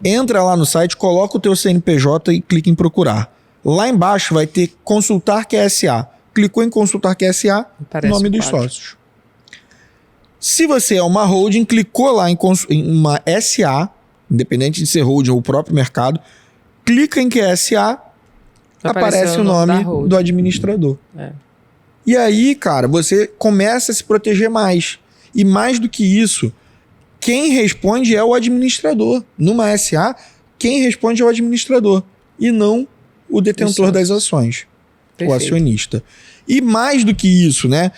Speaker 2: entra lá no site, coloca o teu CNPJ e clica em procurar. Lá embaixo vai ter consultar QSA. Clicou em consultar QSA, nome dos sócios. Se você é uma holding, clicou lá em uma SA, independente de ser holding ou o próprio mercado, clica em QSA, aparece o nome do administrador. E aí, cara, você começa a se proteger mais. E mais do que isso, quem responde é o administrador. Numa SA, quem responde é o administrador e não o detentor das ações. Perfeito. O acionista. E mais do que isso, né?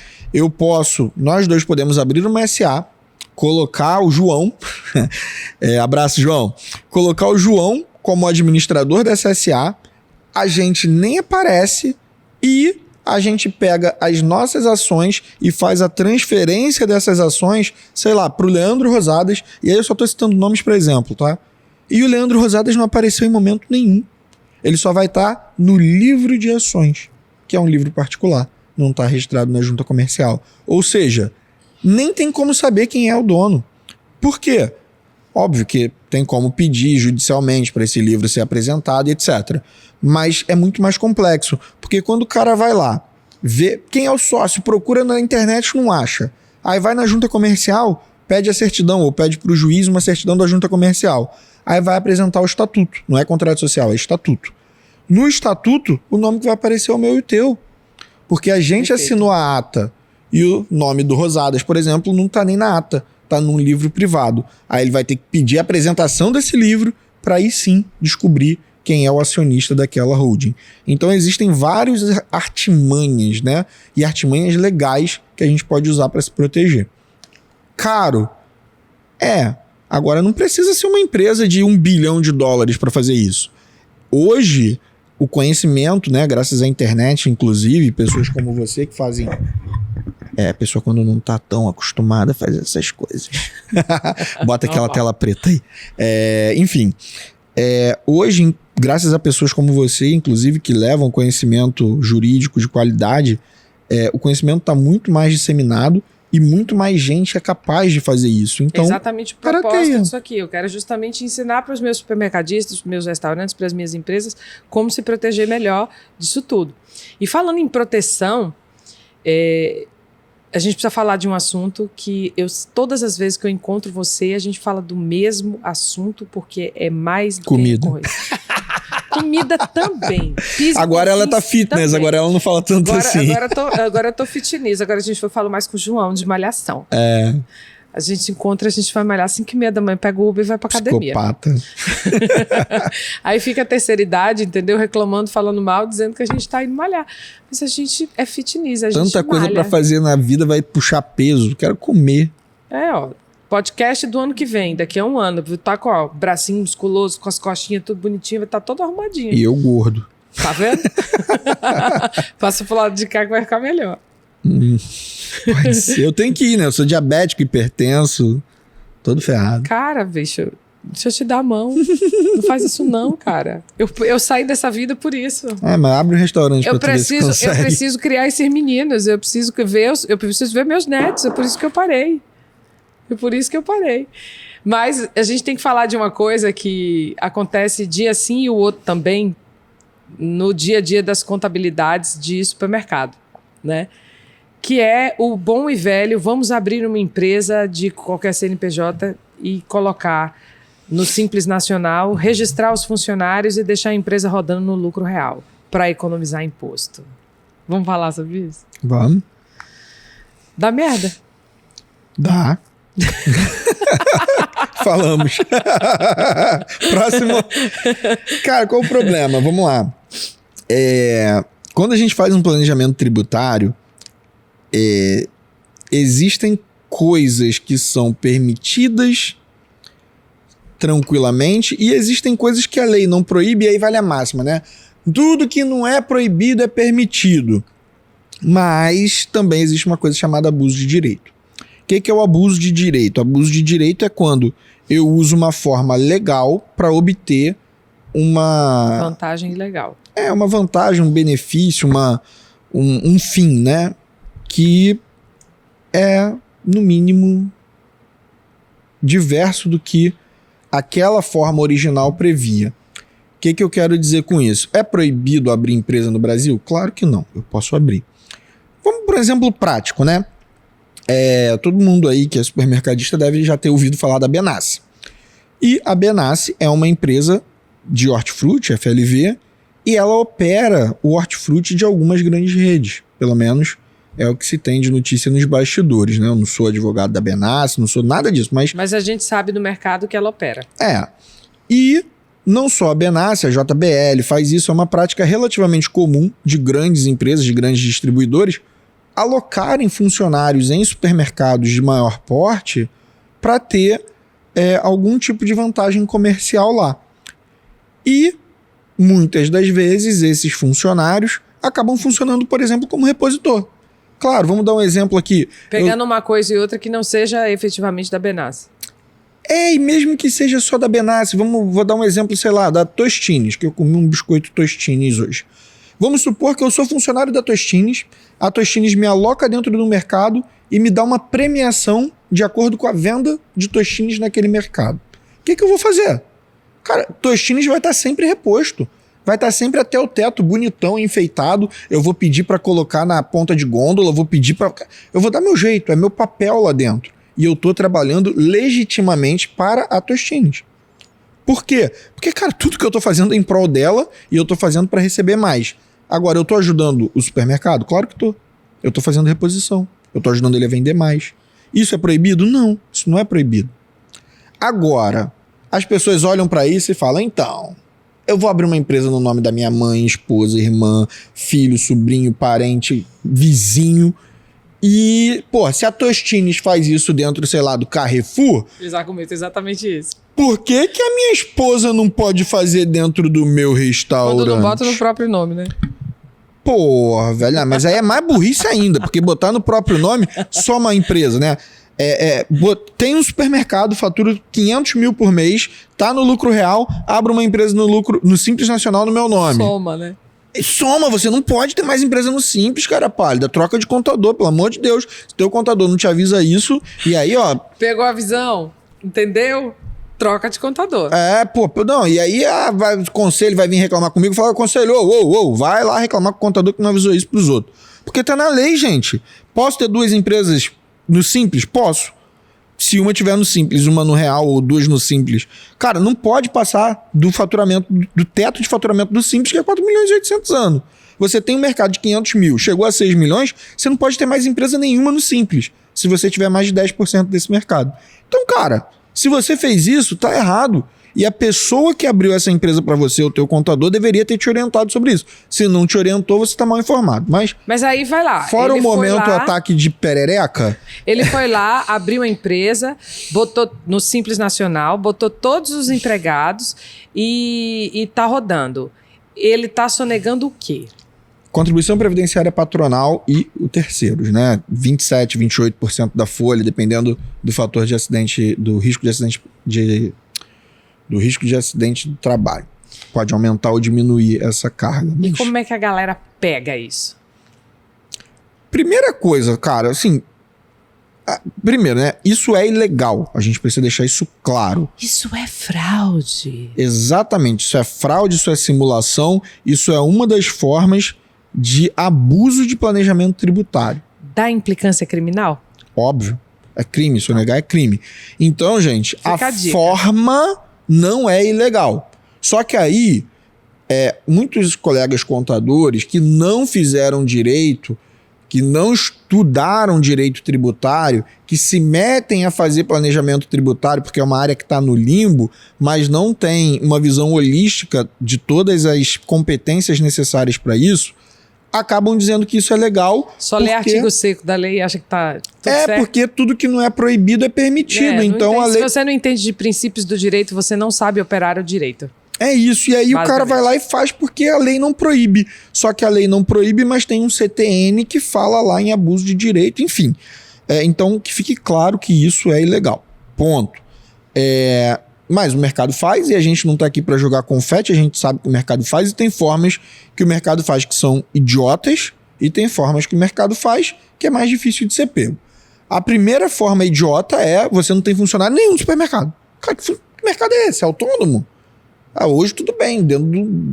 Speaker 2: Nós dois podemos abrir uma SA, colocar o João, abraço, João, colocar o João como administrador dessa SA, a gente nem aparece e a gente pega as nossas ações e faz a transferência dessas ações, sei lá, para o Leandro Rosadas, e aí eu só estou citando nomes para exemplo, tá? E o Leandro Rosadas não apareceu em momento nenhum. Ele só vai estar no livro de ações, que é um livro particular, não está registrado na junta comercial. Ou seja, nem tem como saber quem é o dono. Por quê? Óbvio que tem como pedir judicialmente para esse livro ser apresentado e etc. Mas é muito mais complexo, porque quando o cara vai lá, vê quem é o sócio, procura na internet, não acha. Aí vai na junta comercial, pede a certidão, ou pede para o juiz uma certidão da junta comercial. Aí vai apresentar o estatuto. Não é contrato social, é estatuto. No estatuto, o nome que vai aparecer é o meu e o teu. Porque a gente assinou a ata e o nome do Rosadas, por exemplo, não está nem na ata. Está num livro privado. Aí ele vai ter que pedir a apresentação desse livro para aí sim descobrir quem é o acionista daquela holding. Então existem vários artimanhas, né? E artimanhas legais que a gente pode usar para se proteger. Caro? Agora não precisa ser uma empresa de $1 bilhão para fazer isso. Hoje, o conhecimento, né, graças à internet, inclusive, pessoas como você que fazem A pessoa quando não tá tão acostumada faz essas coisas. Bota aquela tela preta aí. Enfim, hoje, graças a pessoas como você, inclusive, que levam conhecimento jurídico de qualidade, o conhecimento está muito mais disseminado e muito mais gente é capaz de fazer isso. Então,
Speaker 1: exatamente o propósito disso aqui. Eu quero justamente ensinar para os meus supermercadistas, para os meus restaurantes, para as minhas empresas, como se proteger melhor disso tudo. E falando em proteção, a gente precisa falar de um assunto que todas as vezes que eu encontro você, a gente fala do mesmo assunto, porque é mais do
Speaker 2: comida.
Speaker 1: Que comida também.
Speaker 2: Agora ela tá fitness, também. Agora ela não fala tanto assim.
Speaker 1: Agora eu tô fitness, agora a gente fala mais com o João, de malhação. A gente se encontra, a gente vai malhar às 5h30 da manhã, pega o Uber e vai pra academia.
Speaker 2: Psicopata.
Speaker 1: Aí fica a terceira idade, entendeu? Reclamando, falando mal, dizendo que a gente tá indo malhar. Mas a gente é fitness, a gente
Speaker 2: tanta coisa pra fazer na vida, vai puxar peso. Quero comer.
Speaker 1: Podcast do ano que vem, daqui a um ano. Tá com o bracinho musculoso, com as costinhas tudo bonitinho, vai estar todo arrumadinho.
Speaker 2: E eu gordo.
Speaker 1: Tá vendo? Passa pro lado de cá que vai ficar melhor.
Speaker 2: Pode ser. Eu tenho que ir, né? Eu sou diabético, hipertenso, todo ferrado.
Speaker 1: Cara, bicho, deixa eu te dar a mão. Não faz isso não, cara. Eu saí dessa vida por isso.
Speaker 2: Mas abre um restaurante pra tu ver se consegue.
Speaker 1: Eu preciso criar esses meninos, eu preciso ver meus netos, é por isso que eu parei. Mas a gente tem que falar de uma coisa que acontece dia sim e o outro também no dia a dia das contabilidades de supermercado, né? Que é o bom e velho, vamos abrir uma empresa de qualquer CNPJ e colocar no Simples Nacional, registrar os funcionários e deixar a empresa rodando no lucro real, para economizar imposto. Vamos falar sobre isso?
Speaker 2: Vamos.
Speaker 1: Dá merda?
Speaker 2: Dá. Falamos. Próximo. Cara, qual o problema? Vamos lá. Quando a gente faz um planejamento tributário, existem coisas que são permitidas tranquilamente e existem coisas que a lei não proíbe, e aí vale a máxima, né? Tudo que não é proibido é permitido. Mas também existe uma coisa chamada abuso de direito. O que é o abuso de direito? Abuso de direito é quando eu uso uma forma legal para obter uma...
Speaker 1: vantagem legal.
Speaker 2: Uma vantagem, um benefício, um fim, né? Que é, no mínimo, diverso do que aquela forma original previa. O que eu quero dizer com isso? É proibido abrir empresa no Brasil? Claro que não, eu posso abrir. Vamos por exemplo prático, né? Todo mundo aí que é supermercadista deve já ter ouvido falar da Benassi. E a Benassi é uma empresa de hortifruti, FLV, e ela opera o hortifruti de algumas grandes redes. Pelo menos é o que se tem de notícia nos bastidores, né? Eu não sou advogado da Benassi, não sou nada disso, mas
Speaker 1: a gente sabe do mercado que ela opera.
Speaker 2: E não só a Benassi, a JBL faz isso, é uma prática relativamente comum de grandes empresas, de grandes distribuidores, alocarem funcionários em supermercados de maior porte para ter algum tipo de vantagem comercial lá. E muitas das vezes esses funcionários acabam funcionando, por exemplo, como repositor. Claro, vamos dar um exemplo aqui.
Speaker 1: Pegando uma coisa e outra que não seja efetivamente da Benassi.
Speaker 2: E mesmo que seja só da Benassi, vou dar um exemplo, sei lá, da Tostines, que eu comi um biscoito Tostines hoje. Vamos supor que eu sou funcionário da Tostines, a Tostines me aloca dentro do mercado e me dá uma premiação de acordo com a venda de Tostines naquele mercado. O que eu vou fazer? Cara, Tostines vai estar sempre reposto. Vai estar sempre até o teto, bonitão, enfeitado. Eu vou pedir para colocar na ponta de gôndola, eu vou dar meu jeito, é meu papel lá dentro. E eu tô trabalhando legitimamente para a Tostines. Por quê? Porque, cara, tudo que eu tô fazendo é em prol dela e eu tô fazendo para receber mais. Agora, eu tô ajudando o supermercado? Claro que tô. Eu tô fazendo reposição. Eu tô ajudando ele a vender mais. Isso é proibido? Não, isso não é proibido. Agora, as pessoas olham para isso e falam, então, eu vou abrir uma empresa no nome da minha mãe, esposa, irmã, filho, sobrinho, parente, vizinho. E, se a Tostines faz isso dentro, sei lá, do Carrefour...
Speaker 1: Exatamente isso.
Speaker 2: Por que a minha esposa não pode fazer dentro do meu restaurante?
Speaker 1: Quando não bota no próprio nome, né?
Speaker 2: Porra, velho, mas aí é mais burrice ainda, porque botar no próprio nome só uma empresa, né? Tem um supermercado, fatura 500 mil por mês, tá no lucro real, abre uma empresa no Simples Nacional no meu nome.
Speaker 1: Soma, né?
Speaker 2: Soma, você não pode ter mais empresa no Simples, cara pálida. Troca de contador, pelo amor de Deus. Se teu contador não te avisa isso, e aí, ó...
Speaker 1: Pegou a visão, entendeu? Troca de contador.
Speaker 2: Não, e aí o conselho vai vir reclamar comigo e falar, conselho, vai lá reclamar com o contador que não avisou isso pros outros. Porque tá na lei, gente. Posso ter 2 empresas no Simples? Posso. Se uma tiver no Simples, uma no Real ou 2 no Simples. Cara, não pode passar do faturamento, do teto de faturamento do Simples, que é 4 milhões e 800 anos. Você tem um mercado de 500 mil, chegou a 6 milhões, você não pode ter mais empresa nenhuma no Simples, se você tiver mais de 10% desse mercado. Então, cara... Se você fez isso, tá errado. E a pessoa que abriu essa empresa para você, o teu contador, deveria ter te orientado sobre isso. Se não te orientou, você tá mal informado. Mas
Speaker 1: aí vai lá.
Speaker 2: Fora o momento ataque de perereca...
Speaker 1: Ele foi lá, abriu a empresa, botou no Simples Nacional, botou todos os empregados e tá rodando. Ele tá sonegando o quê?
Speaker 2: Contribuição previdenciária patronal e o terceiros, né? 27%, 28% da folha, dependendo do fator de acidente, do risco de acidente do trabalho. Pode aumentar ou diminuir essa carga.
Speaker 1: E como é que a galera pega isso?
Speaker 2: Primeira coisa, cara, assim... Primeiro, né? Isso é ilegal. A gente precisa deixar isso claro.
Speaker 1: Isso é fraude.
Speaker 2: Exatamente. Isso é fraude, isso é simulação. Isso é uma das formas de abuso de planejamento tributário.
Speaker 1: Dá implicância criminal?
Speaker 2: Óbvio. É crime. Sonegar é crime. Então, gente,
Speaker 1: Fica
Speaker 2: a forma não é ilegal. Só que aí, muitos colegas contadores que não fizeram direito, que não estudaram direito tributário, que se metem a fazer planejamento tributário, porque é uma área que está no limbo, mas não tem uma visão holística de todas as competências necessárias para isso, acabam dizendo que isso é legal.
Speaker 1: Só lê artigo seco da lei e acha que tá tudo certo.
Speaker 2: Porque tudo que não é proibido é permitido. Então, a lei...
Speaker 1: Se você não entende de princípios do direito, você não sabe operar o direito.
Speaker 2: É isso, e aí o cara vai lá e faz porque a lei não proíbe. Só que a lei não proíbe, mas tem um CTN que fala lá em abuso de direito, enfim. Então, que fique claro que isso é ilegal. Ponto. Mas o mercado faz e a gente não tá aqui para jogar confete, a gente sabe que o mercado faz e tem formas que o mercado faz que são idiotas e tem formas que o mercado faz que é mais difícil de ser pego. A primeira forma idiota é você não tem funcionário nenhum no supermercado. Cara, que mercado é esse? É autônomo? Hoje tudo bem, dentro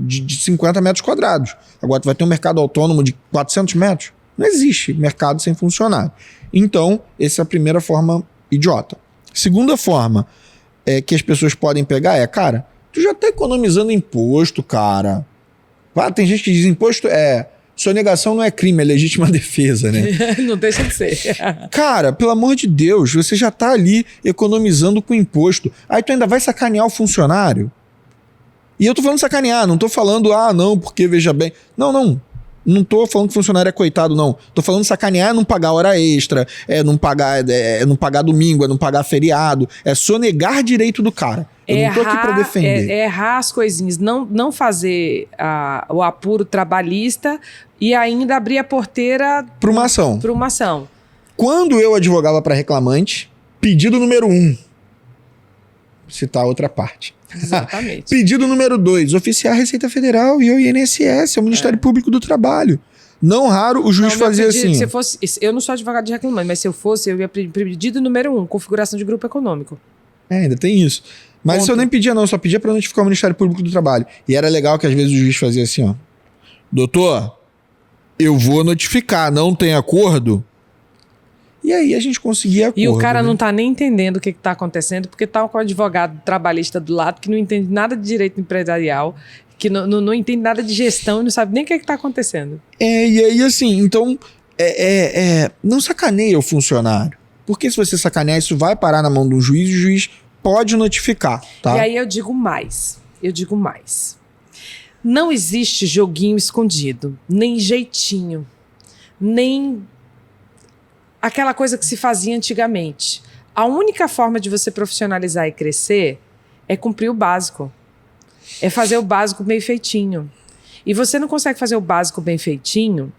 Speaker 2: de 50 metros quadrados. Agora tu vai ter um mercado autônomo de 400 metros? Não existe mercado sem funcionário. Então, essa é a primeira forma idiota. Segunda forma que as pessoas podem pegar cara, tu já tá economizando imposto, cara. Tem gente que diz imposto sonegação não é crime, é legítima defesa, né?
Speaker 1: Não deixa de ser.
Speaker 2: Cara, pelo amor de Deus, você já tá ali economizando com imposto. Aí tu ainda vai sacanear o funcionário? E eu tô falando sacanear, não tô falando, não, porque veja bem. Não tô falando que funcionário é coitado, não. Tô falando sacanear, não pagar hora extra, não pagar domingo, não pagar feriado, sonegar direito do cara. Eu não tô aqui pra defender.
Speaker 1: Errar as coisinhas, não fazer o apuro trabalhista e ainda abrir a porteira
Speaker 2: pra uma ação. Quando eu advogava para reclamante, pedido número 1, citar outra parte.
Speaker 1: Exatamente.
Speaker 2: Pedido número 2, oficiar a Receita Federal e o INSS, é o Ministério Público do Trabalho. Não raro o juiz fazia assim.
Speaker 1: Se fosse, eu não sou advogado de reclamante, mas se eu fosse, eu ia pedir pedido número 1, configuração de grupo econômico.
Speaker 2: Ainda tem isso. Mas isso eu nem pedia não, eu só pedia para notificar o Ministério Público do Trabalho. E era legal que às vezes o juiz fazia assim, doutor, eu vou notificar, não tem acordo? E aí a gente conseguia acordo.
Speaker 1: E o cara não tá nem entendendo o que tá acontecendo, porque tá com o advogado trabalhista do lado, que não entende nada de direito empresarial, que não entende nada de gestão e não sabe nem o que tá acontecendo.
Speaker 2: E aí assim, então, não sacaneia o funcionário. Porque se você sacanear, isso vai parar na mão do juiz e o juiz pode notificar, tá?
Speaker 1: E aí eu digo mais. Não existe joguinho escondido, nem jeitinho, nem aquela coisa que se fazia antigamente. A única forma de você profissionalizar e crescer é cumprir o básico. É fazer o básico meio feitinho. E você não consegue fazer o básico bem feitinho,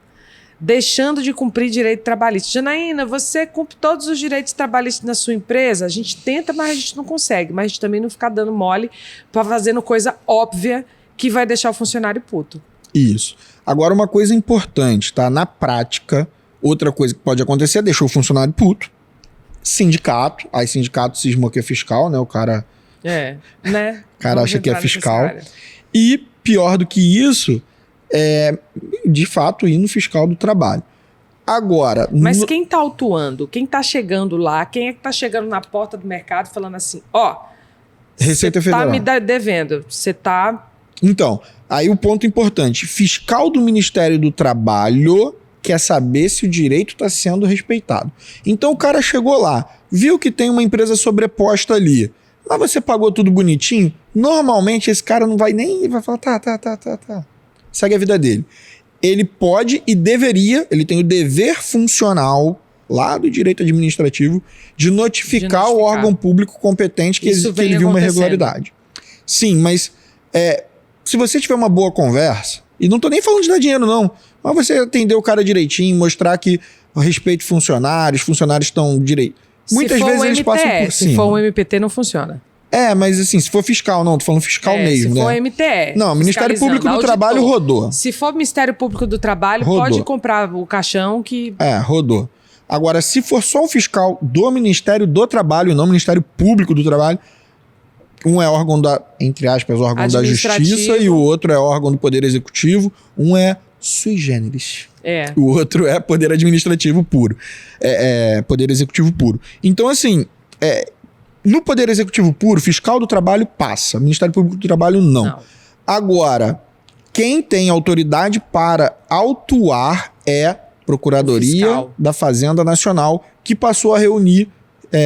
Speaker 1: deixando de cumprir direito trabalhista. Janaína, você cumpre todos os direitos trabalhistas na sua empresa? A gente tenta, mas a gente não consegue. Mas a gente também não fica dando mole para fazendo coisa óbvia que vai deixar o funcionário puto.
Speaker 2: Isso. Agora, uma coisa importante, tá? Na prática, outra coisa que pode acontecer é deixar o funcionário puto. Sindicato. Aí sindicato cisma que é fiscal, né? O cara...
Speaker 1: né?
Speaker 2: O cara acha que é fiscal.
Speaker 1: Área.
Speaker 2: E, pior do que isso, é, de fato, ir no fiscal do trabalho. Agora...
Speaker 1: Mas quem tá autuando? Quem tá chegando lá? Quem é que tá chegando na porta do mercado falando assim,
Speaker 2: Receita Federal.
Speaker 1: Tá me devendo, você tá...
Speaker 2: Então, aí o ponto importante, fiscal do Ministério do Trabalho quer saber se o direito está sendo respeitado. Então o cara chegou lá, viu que tem uma empresa sobreposta ali, mas você pagou tudo bonitinho, normalmente esse cara não vai nem... vai falar, tá. Segue a vida dele. Ele pode e deveria, ele tem o dever funcional lá do direito administrativo de notificar o órgão público competente que ele viu uma irregularidade. Sim, mas se você tiver uma boa conversa, e não tô nem falando de dar dinheiro não, mas você atender o cara direitinho, mostrar que respeito funcionários, funcionários estão direito. Muitas vezes eles passam por cima.
Speaker 1: Se for um MPT não funciona.
Speaker 2: Mas assim, se for fiscal, não, tô falando fiscal mesmo, né?
Speaker 1: Se for MTE.
Speaker 2: Não, Ministério Público do Trabalho rodou.
Speaker 1: Se for Ministério Público do Trabalho, pode comprar o caixão que...
Speaker 2: rodou. Agora, se for só o fiscal do Ministério do Trabalho, não Ministério Público do Trabalho, um é órgão da, entre aspas, órgão da Justiça e o outro é órgão do Poder Executivo, um é sui generis. O outro é Poder Administrativo puro. Poder Executivo puro. Então, assim, no Poder Executivo puro, fiscal do trabalho passa, Ministério Público do Trabalho não. Agora, quem tem autoridade para autuar é Procuradoria da Fazenda Nacional, que passou a reunir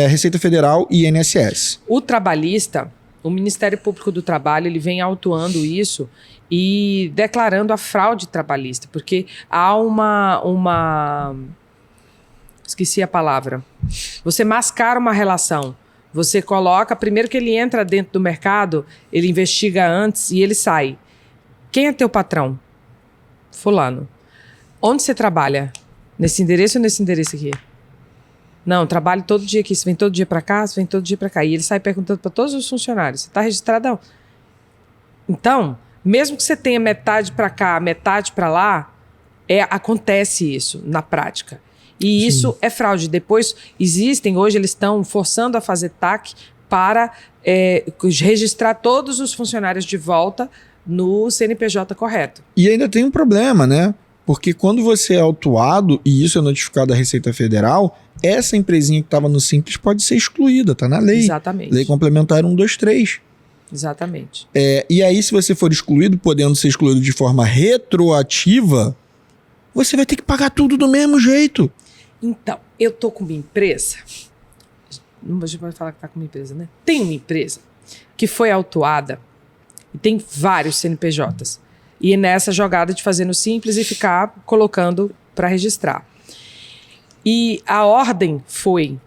Speaker 2: Receita Federal e INSS.
Speaker 1: O trabalhista, o Ministério Público do Trabalho, ele vem autuando isso e declarando a fraude trabalhista, porque há uma... Esqueci a palavra. Você mascara uma relação. Você coloca... Primeiro que ele entra dentro do mercado, ele investiga antes e ele sai. Quem é teu patrão? Fulano. Onde você trabalha? Nesse endereço ou nesse endereço aqui? Não, trabalho todo dia aqui. Você vem todo dia pra cá, você vem todo dia pra cá. E ele sai perguntando pra todos os funcionários. Você tá registradão? Então, mesmo que você tenha metade pra cá, metade pra lá, acontece isso na prática. E isso é fraude. Depois, hoje eles estão forçando a fazer TAC para registrar todos os funcionários de volta no CNPJ correto.
Speaker 2: E ainda tem um problema, né? Porque quando você é autuado, e isso é notificado à Receita Federal, essa empresinha que estava no Simples pode ser excluída, tá na lei.
Speaker 1: Exatamente.
Speaker 2: Lei Complementar 123.
Speaker 1: Exatamente.
Speaker 2: E aí, se você for excluído, podendo ser excluído de forma retroativa, você vai ter que pagar tudo do mesmo jeito.
Speaker 1: Então, eu tô com uma empresa... Não, a gente pode falar que tá com uma empresa, né? Tem uma empresa que foi autuada e tem vários CNPJs. E nessa jogada de fazer no Simples e ficar colocando para registrar. E a ordem foi: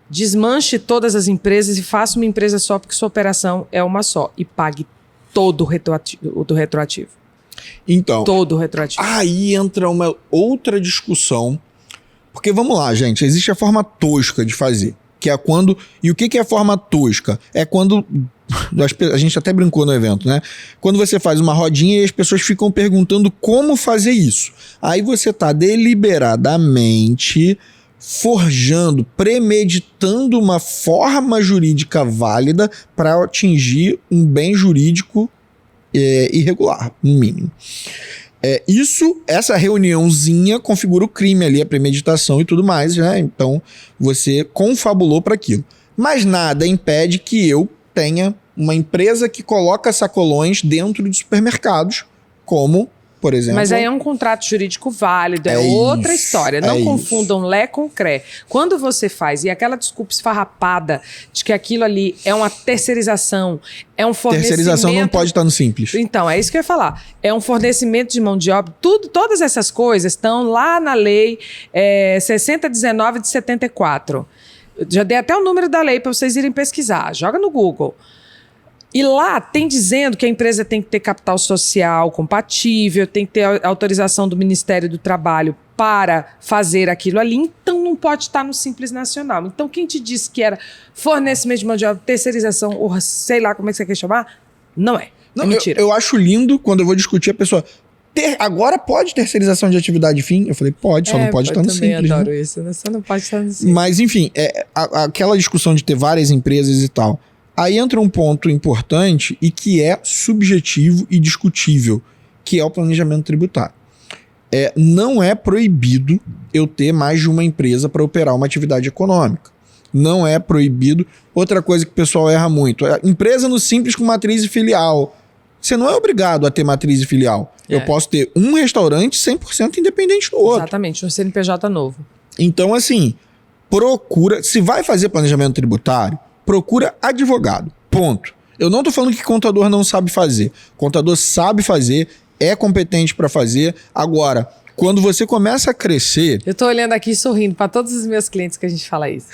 Speaker 1: desmanche todas as empresas e faça uma empresa só, porque sua operação é uma só. E pague todo o retroativo.
Speaker 2: Então,
Speaker 1: todo o retroativo.
Speaker 2: Aí entra uma outra discussão. Porque vamos lá, gente, existe a forma tosca de fazer. Que é quando... E o que é a forma tosca? É quando... A gente até brincou no evento, né? Quando você faz uma rodinha e as pessoas ficam perguntando como fazer isso. Aí você tá deliberadamente forjando, premeditando uma forma jurídica válida para atingir um bem jurídico irregular, no mínimo. Essa reuniãozinha configura o crime ali, a premeditação e tudo mais, né? Então você confabulou para aquilo. Mas nada impede que eu tenha uma empresa que coloca sacolões dentro de supermercados, como, por exemplo...
Speaker 1: Mas aí é um contrato jurídico válido, outra história. Não confundam lé com cré. Quando você faz, e aquela desculpa esfarrapada de que aquilo ali é uma terceirização, é um fornecimento...
Speaker 2: Terceirização não pode estar no Simples.
Speaker 1: Então, é isso que eu ia falar. É um fornecimento de mão de obra. Todas essas coisas estão lá na lei 6019 de 74. Já dei até o número da lei para vocês irem pesquisar. Joga no Google. E lá tem dizendo que a empresa tem que ter capital social compatível, tem que ter autorização do Ministério do Trabalho para fazer aquilo ali, então não pode estar no Simples Nacional. Então quem te disse que era fornecimento de mão de obra, terceirização, ou sei lá como é que você quer chamar, não é.
Speaker 2: Não,
Speaker 1: é mentira.
Speaker 2: Eu acho lindo quando eu vou discutir a pessoa... Agora pode terceirização de atividade fim? Eu falei, pode, só não pode estar no Simples. Eu também
Speaker 1: adoro isso, né? Só não pode estar no Simples.
Speaker 2: Mas enfim, aquela discussão de ter várias empresas e tal... Aí entra um ponto importante e que é subjetivo e discutível, que é o planejamento tributário. Não é proibido eu ter mais de uma empresa para operar uma atividade econômica. Não é proibido. Outra coisa que o pessoal erra muito, empresa no Simples com matriz e filial. Você não é obrigado a ter matriz e filial. Eu posso ter um restaurante 100% independente do outro.
Speaker 1: Exatamente, um CNPJ novo.
Speaker 2: Então, assim, se vai fazer planejamento tributário, procura advogado, ponto. Eu não tô falando que contador não sabe fazer. Contador sabe fazer, é competente para fazer. Agora, quando você começa a crescer...
Speaker 1: Eu tô olhando aqui e sorrindo para todos os meus clientes que a gente fala isso.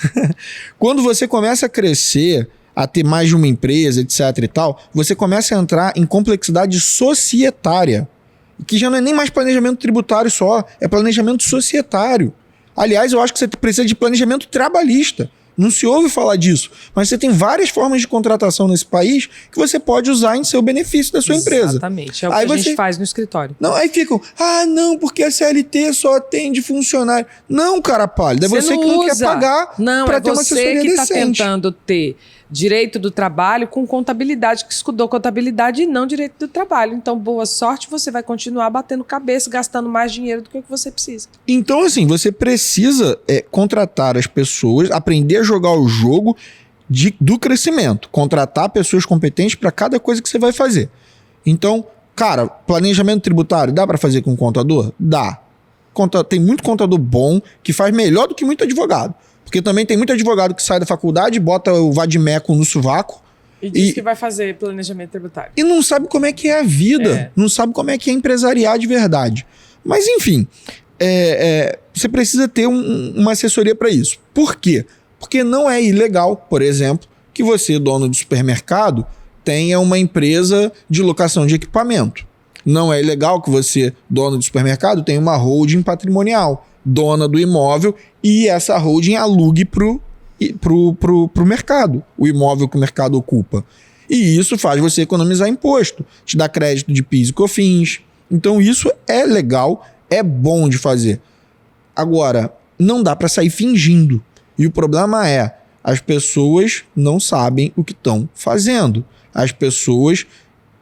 Speaker 2: Quando você começa a crescer, a ter mais de uma empresa, etc e tal, você começa a entrar em complexidade societária, que já não é nem mais planejamento tributário só, é planejamento societário. Aliás, eu acho que você precisa de planejamento trabalhista. Não se ouve falar disso, mas você tem várias formas de contratação nesse país que você pode usar em seu benefício da sua empresa.
Speaker 1: Exatamente, é o que a gente faz no escritório.
Speaker 2: Não, aí ficam, não, porque a CLT só atende funcionário. Não, cara pálido, é você que não quer pagar para ter uma assessoria decente.
Speaker 1: Não, é você que está tentando ter direito do trabalho com contabilidade, que estudou contabilidade e não direito do trabalho. Então, boa sorte, você vai continuar batendo cabeça, gastando mais dinheiro do que o que você precisa.
Speaker 2: Então, assim, você precisa contratar as pessoas, aprender a jogar o jogo do crescimento. Contratar pessoas competentes para cada coisa que você vai fazer. Então, cara, planejamento tributário, dá para fazer com contador? Dá. Tem muito contador bom que faz melhor do que muito advogado. Porque também tem muito advogado que sai da faculdade, bota o vadimeco no sovaco.
Speaker 1: E diz que vai fazer planejamento tributário.
Speaker 2: E não sabe como é que é a vida. Não sabe como é que é empresariar de verdade. Mas, enfim, você precisa ter uma assessoria para isso. Por quê? Porque não é ilegal, por exemplo, que você, dono de supermercado, tenha uma empresa de locação de equipamento. Não é ilegal que você, dono de supermercado, tenha uma holding patrimonial, dona do imóvel, e essa holding alugue pro mercado, o imóvel que o mercado ocupa. E isso faz você economizar imposto, te dá crédito de PIS e COFINS. Então isso é legal, é bom de fazer. Agora, não dá para sair fingindo. E o problema é, as pessoas não sabem o que estão fazendo. As pessoas...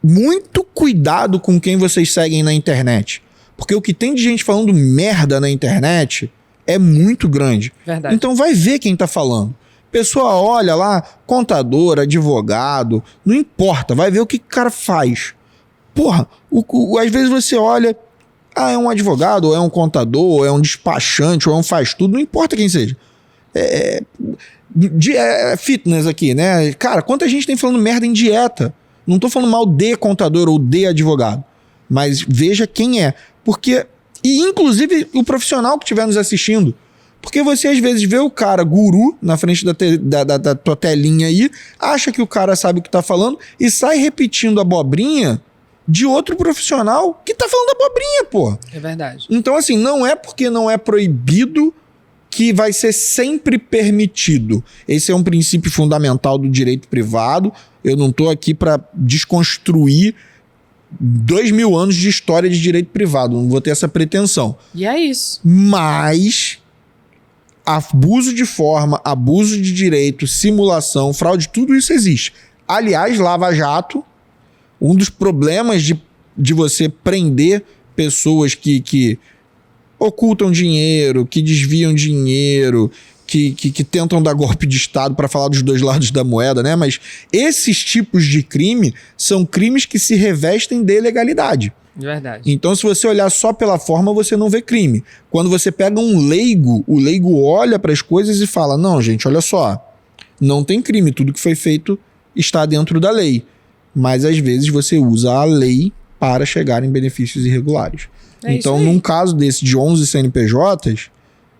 Speaker 2: Muito cuidado com quem vocês seguem na internet. Porque o que tem de gente falando merda na internet é muito grande.
Speaker 1: Verdade.
Speaker 2: Então vai ver quem tá falando. Pessoa olha lá, contador, advogado, não importa, vai ver o que o cara faz. Porra, às vezes você olha, é um advogado, ou é um contador, ou é um despachante, ou é um faz tudo, não importa quem seja. Fitness aqui, né? Cara, quanta gente tem falando merda em dieta? Não tô falando mal de contador ou de advogado, mas veja quem é. Porque, e inclusive o profissional que estiver nos assistindo, porque você às vezes vê o cara guru na frente da tua telinha aí, acha que o cara sabe o que tá falando e sai repetindo a abobrinha de outro profissional que tá falando abobrinha, pô.
Speaker 1: É verdade.
Speaker 2: Então, assim, não é porque não é proibido que vai ser sempre permitido. Esse é um princípio fundamental do direito privado. Eu não estou aqui para desconstruir 2000 anos de história de direito privado. Não vou ter essa pretensão.
Speaker 1: E é isso.
Speaker 2: Mas abuso de forma, abuso de direito, simulação, fraude, tudo isso existe. Aliás, Lava Jato, um dos problemas de você prender pessoas que ocultam dinheiro, que desviam dinheiro, que tentam dar golpe de Estado, para falar dos dois lados da moeda, né? Mas esses tipos de crime são crimes que se revestem de legalidade.
Speaker 1: Verdade.
Speaker 2: Então, se você olhar só pela forma, você não vê crime. Quando você pega um leigo, o leigo olha para as coisas e fala, não, gente, olha só, não tem crime, tudo que foi feito está dentro da lei. Mas, às vezes, você usa a lei para chegar em benefícios irregulares. Então, num caso desse de 11 CNPJs,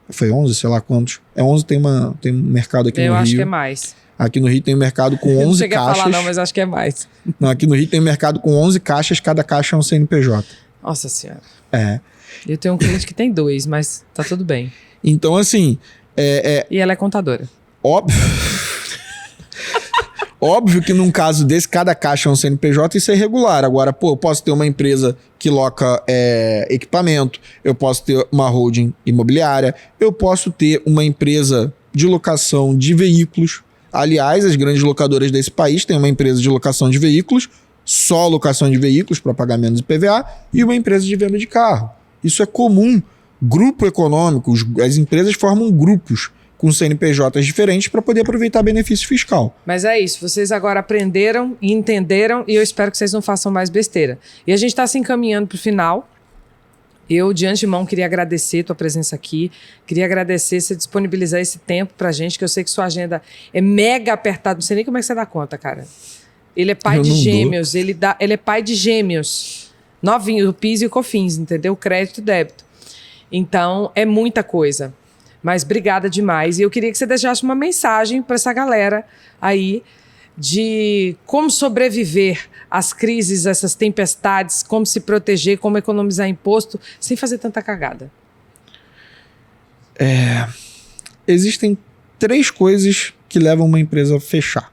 Speaker 2: Foi 11, sei lá quantos. 11 tem um mercado aqui no Rio.
Speaker 1: Eu acho que é mais.
Speaker 2: Aqui no Rio tem um mercado com 11 caixas.
Speaker 1: Não cheguei a falar não, mas acho que é mais.
Speaker 2: Não, aqui no Rio tem um mercado com 11 caixas, cada caixa é um CNPJ.
Speaker 1: Nossa Senhora.
Speaker 2: É.
Speaker 1: Eu tenho um cliente que tem 2, mas tá tudo bem.
Speaker 2: Então, assim...
Speaker 1: E ela é contadora.
Speaker 2: Óbvio... Óbvio que num caso desse, cada caixa é um CNPJ, isso é irregular. Agora, eu posso ter uma empresa que loca equipamento, eu posso ter uma holding imobiliária, eu posso ter uma empresa de locação de veículos. Aliás, as grandes locadoras desse país têm uma empresa de locação de veículos, só locação de veículos para pagamento de IPVA, e uma empresa de venda de carro. Isso é comum. Grupo econômico, as empresas formam grupos com CNPJs diferentes para poder aproveitar benefício fiscal.
Speaker 1: Mas é isso, vocês agora aprenderam e entenderam e eu espero que vocês não façam mais besteira. E a gente está se encaminhando para o final. Eu, de antemão, queria agradecer tua presença aqui, queria agradecer você disponibilizar esse tempo pra gente, que eu sei que sua agenda é mega apertada, não sei nem como é que você dá conta, cara. Ele é pai de gêmeos, ele é pai de gêmeos, novinho, o PIS e o COFINS, entendeu? Crédito e débito. Então, é muita coisa. Mas obrigada demais. E eu queria que você deixasse uma mensagem para essa galera aí de como sobreviver às crises, essas tempestades, como se proteger, como economizar imposto, sem fazer tanta cagada.
Speaker 2: Existem 3 coisas que levam uma empresa a fechar.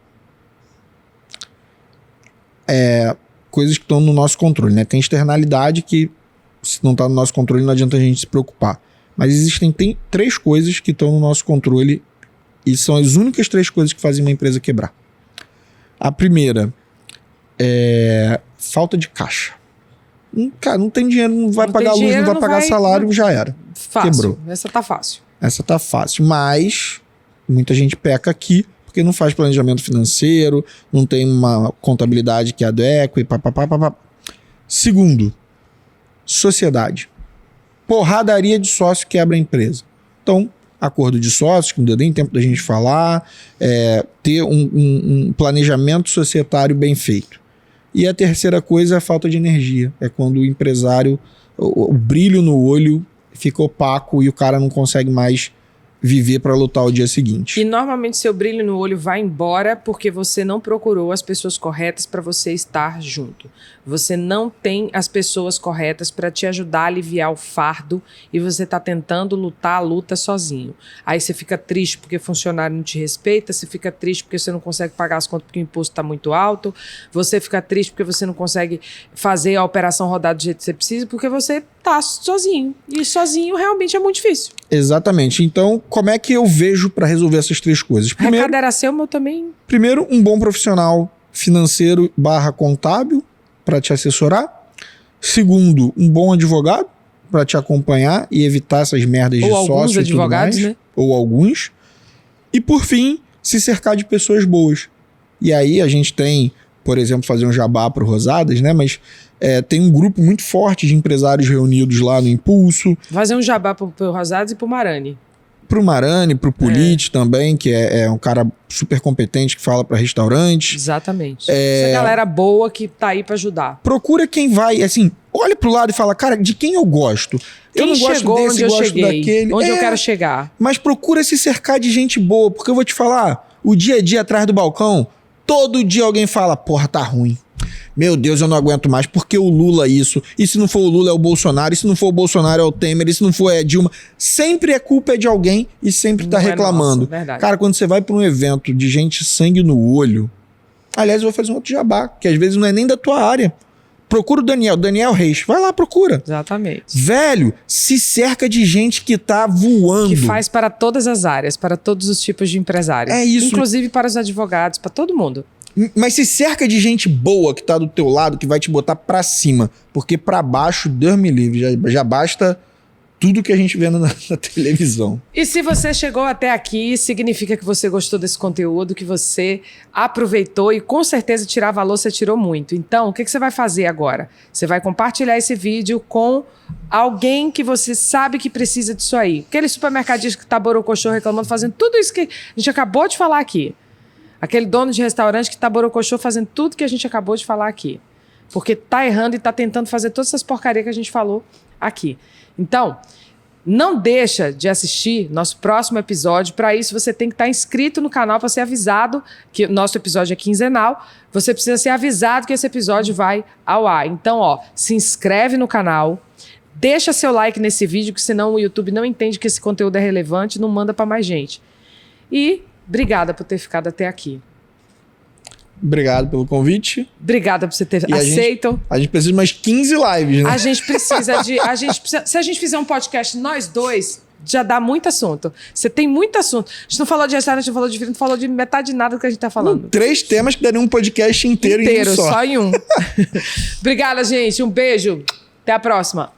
Speaker 2: Coisas que estão no nosso controle, né? Tem externalidade que, se não está no nosso controle, não adianta a gente se preocupar. Mas tem 3 coisas que estão no nosso controle e são as únicas 3 coisas que fazem uma empresa quebrar. A primeira é falta de caixa. Cara, não tem dinheiro, não vai pagar luz, não vai pagar salário, já era.
Speaker 1: Fácil.
Speaker 2: Quebrou.
Speaker 1: Essa tá fácil.
Speaker 2: Essa tá fácil, mas muita gente peca aqui porque não faz planejamento financeiro, não tem uma contabilidade que adequa e papapá. Segundo, sociedade. Porradaria de sócio quebra a empresa. Então, acordo de sócios, que não deu nem tempo da gente falar, ter um planejamento societário bem feito. E a terceira coisa é a falta de energia. É quando o empresário, o brilho no olho fica opaco e o cara não consegue mais viver para lutar o dia seguinte.
Speaker 1: E normalmente seu brilho no olho vai embora porque você não procurou as pessoas corretas para você estar junto. Você não tem as pessoas corretas para te ajudar a aliviar o fardo e você está tentando lutar a luta sozinho. Aí você fica triste porque o funcionário não te respeita, você fica triste porque você não consegue pagar as contas porque o imposto está muito alto, você fica triste porque você não consegue fazer a operação rodar do jeito que você precisa porque você tá sozinho. E sozinho realmente é muito difícil.
Speaker 2: Exatamente. Então, como é que eu vejo para resolver essas 3 coisas?
Speaker 1: Primeiro, recado era seu, mas eu também...
Speaker 2: Primeiro, um bom profissional financeiro / contábil para te assessorar. Segundo, um bom advogado para te acompanhar e evitar essas merdas de sócio e tudo mais. Ou alguns advogados, né? Ou alguns. E por fim, se cercar de pessoas boas. E aí a gente tem, por exemplo, fazer um jabá pro Rosadas, né? Mas tem um grupo muito forte de empresários reunidos lá no Impulso.
Speaker 1: Fazer um jabá pro Rosadas e pro Marani.
Speaker 2: Pro Marani, pro Polite também, que é um cara super competente que fala para restaurantes.
Speaker 1: Exatamente. Essa galera boa que tá aí para ajudar.
Speaker 2: Procura quem vai, assim, olha pro lado e fala, cara, de quem eu gosto?
Speaker 1: Quem
Speaker 2: eu não
Speaker 1: chegou
Speaker 2: gosto desse,
Speaker 1: onde eu
Speaker 2: gosto
Speaker 1: cheguei,
Speaker 2: daquele.
Speaker 1: onde eu quero chegar.
Speaker 2: Mas procura se cercar de gente boa, porque eu vou te falar, o dia a dia atrás do balcão, todo dia alguém fala, porra, tá ruim. Meu Deus, eu não aguento mais, porque o Lula isso, e se não for o Lula é o Bolsonaro, e se não for o Bolsonaro é o Temer, e se não for é a Dilma, sempre a culpa é de alguém e sempre tá reclamando.
Speaker 1: Verdade.
Speaker 2: Cara, quando você vai pra um evento de gente sangue no olho, aliás, eu vou fazer um outro jabá, que às vezes não é nem da tua área, procura o Daniel Reis, vai lá, procura.
Speaker 1: Exatamente.
Speaker 2: Velho, se cerca de gente que tá voando.
Speaker 1: Que faz para todas as áreas, para todos os tipos de empresários.
Speaker 2: É isso.
Speaker 1: Inclusive para os advogados, para todo mundo.
Speaker 2: Mas se cerca de gente boa que tá do teu lado, que vai te botar pra cima. Porque pra baixo, Deus me livre, já basta tudo que a gente vê na televisão.
Speaker 1: E se você chegou até aqui, significa que você gostou desse conteúdo, que você aproveitou e com certeza tirar valor você tirou muito. Então, o que você vai fazer agora? Você vai compartilhar esse vídeo com alguém que você sabe que precisa disso aí. Aquele supermercadista que tá borocochô reclamando, fazendo tudo isso que a gente acabou de falar aqui. Aquele dono de restaurante que tá borocochô fazendo tudo que a gente acabou de falar aqui. Porque tá errando e tá tentando fazer todas essas porcarias que a gente falou aqui. Então, Não deixa de assistir nosso próximo episódio. Para isso, você tem que estar inscrito no canal para ser avisado que nosso episódio é quinzenal. Você precisa ser avisado que esse episódio vai ao ar. Então, se inscreve no canal, deixa seu like nesse vídeo, que senão o YouTube não entende que esse conteúdo é relevante e não manda para mais gente. E obrigada por ter ficado até aqui.
Speaker 2: Obrigado pelo convite.
Speaker 1: Obrigada por você ter aceito.
Speaker 2: A gente precisa de umas 15 lives, né?
Speaker 1: A gente precisa de... se a gente fizer um podcast nós dois, já dá muito assunto. Você tem muito assunto. A gente não falou de restaurante, não falou de vinho, não falou de metade de nada do que a gente tá falando.
Speaker 2: 3 temas que dariam um podcast inteiro em um só.
Speaker 1: Só em um. Obrigada, gente. Um beijo. Até a próxima.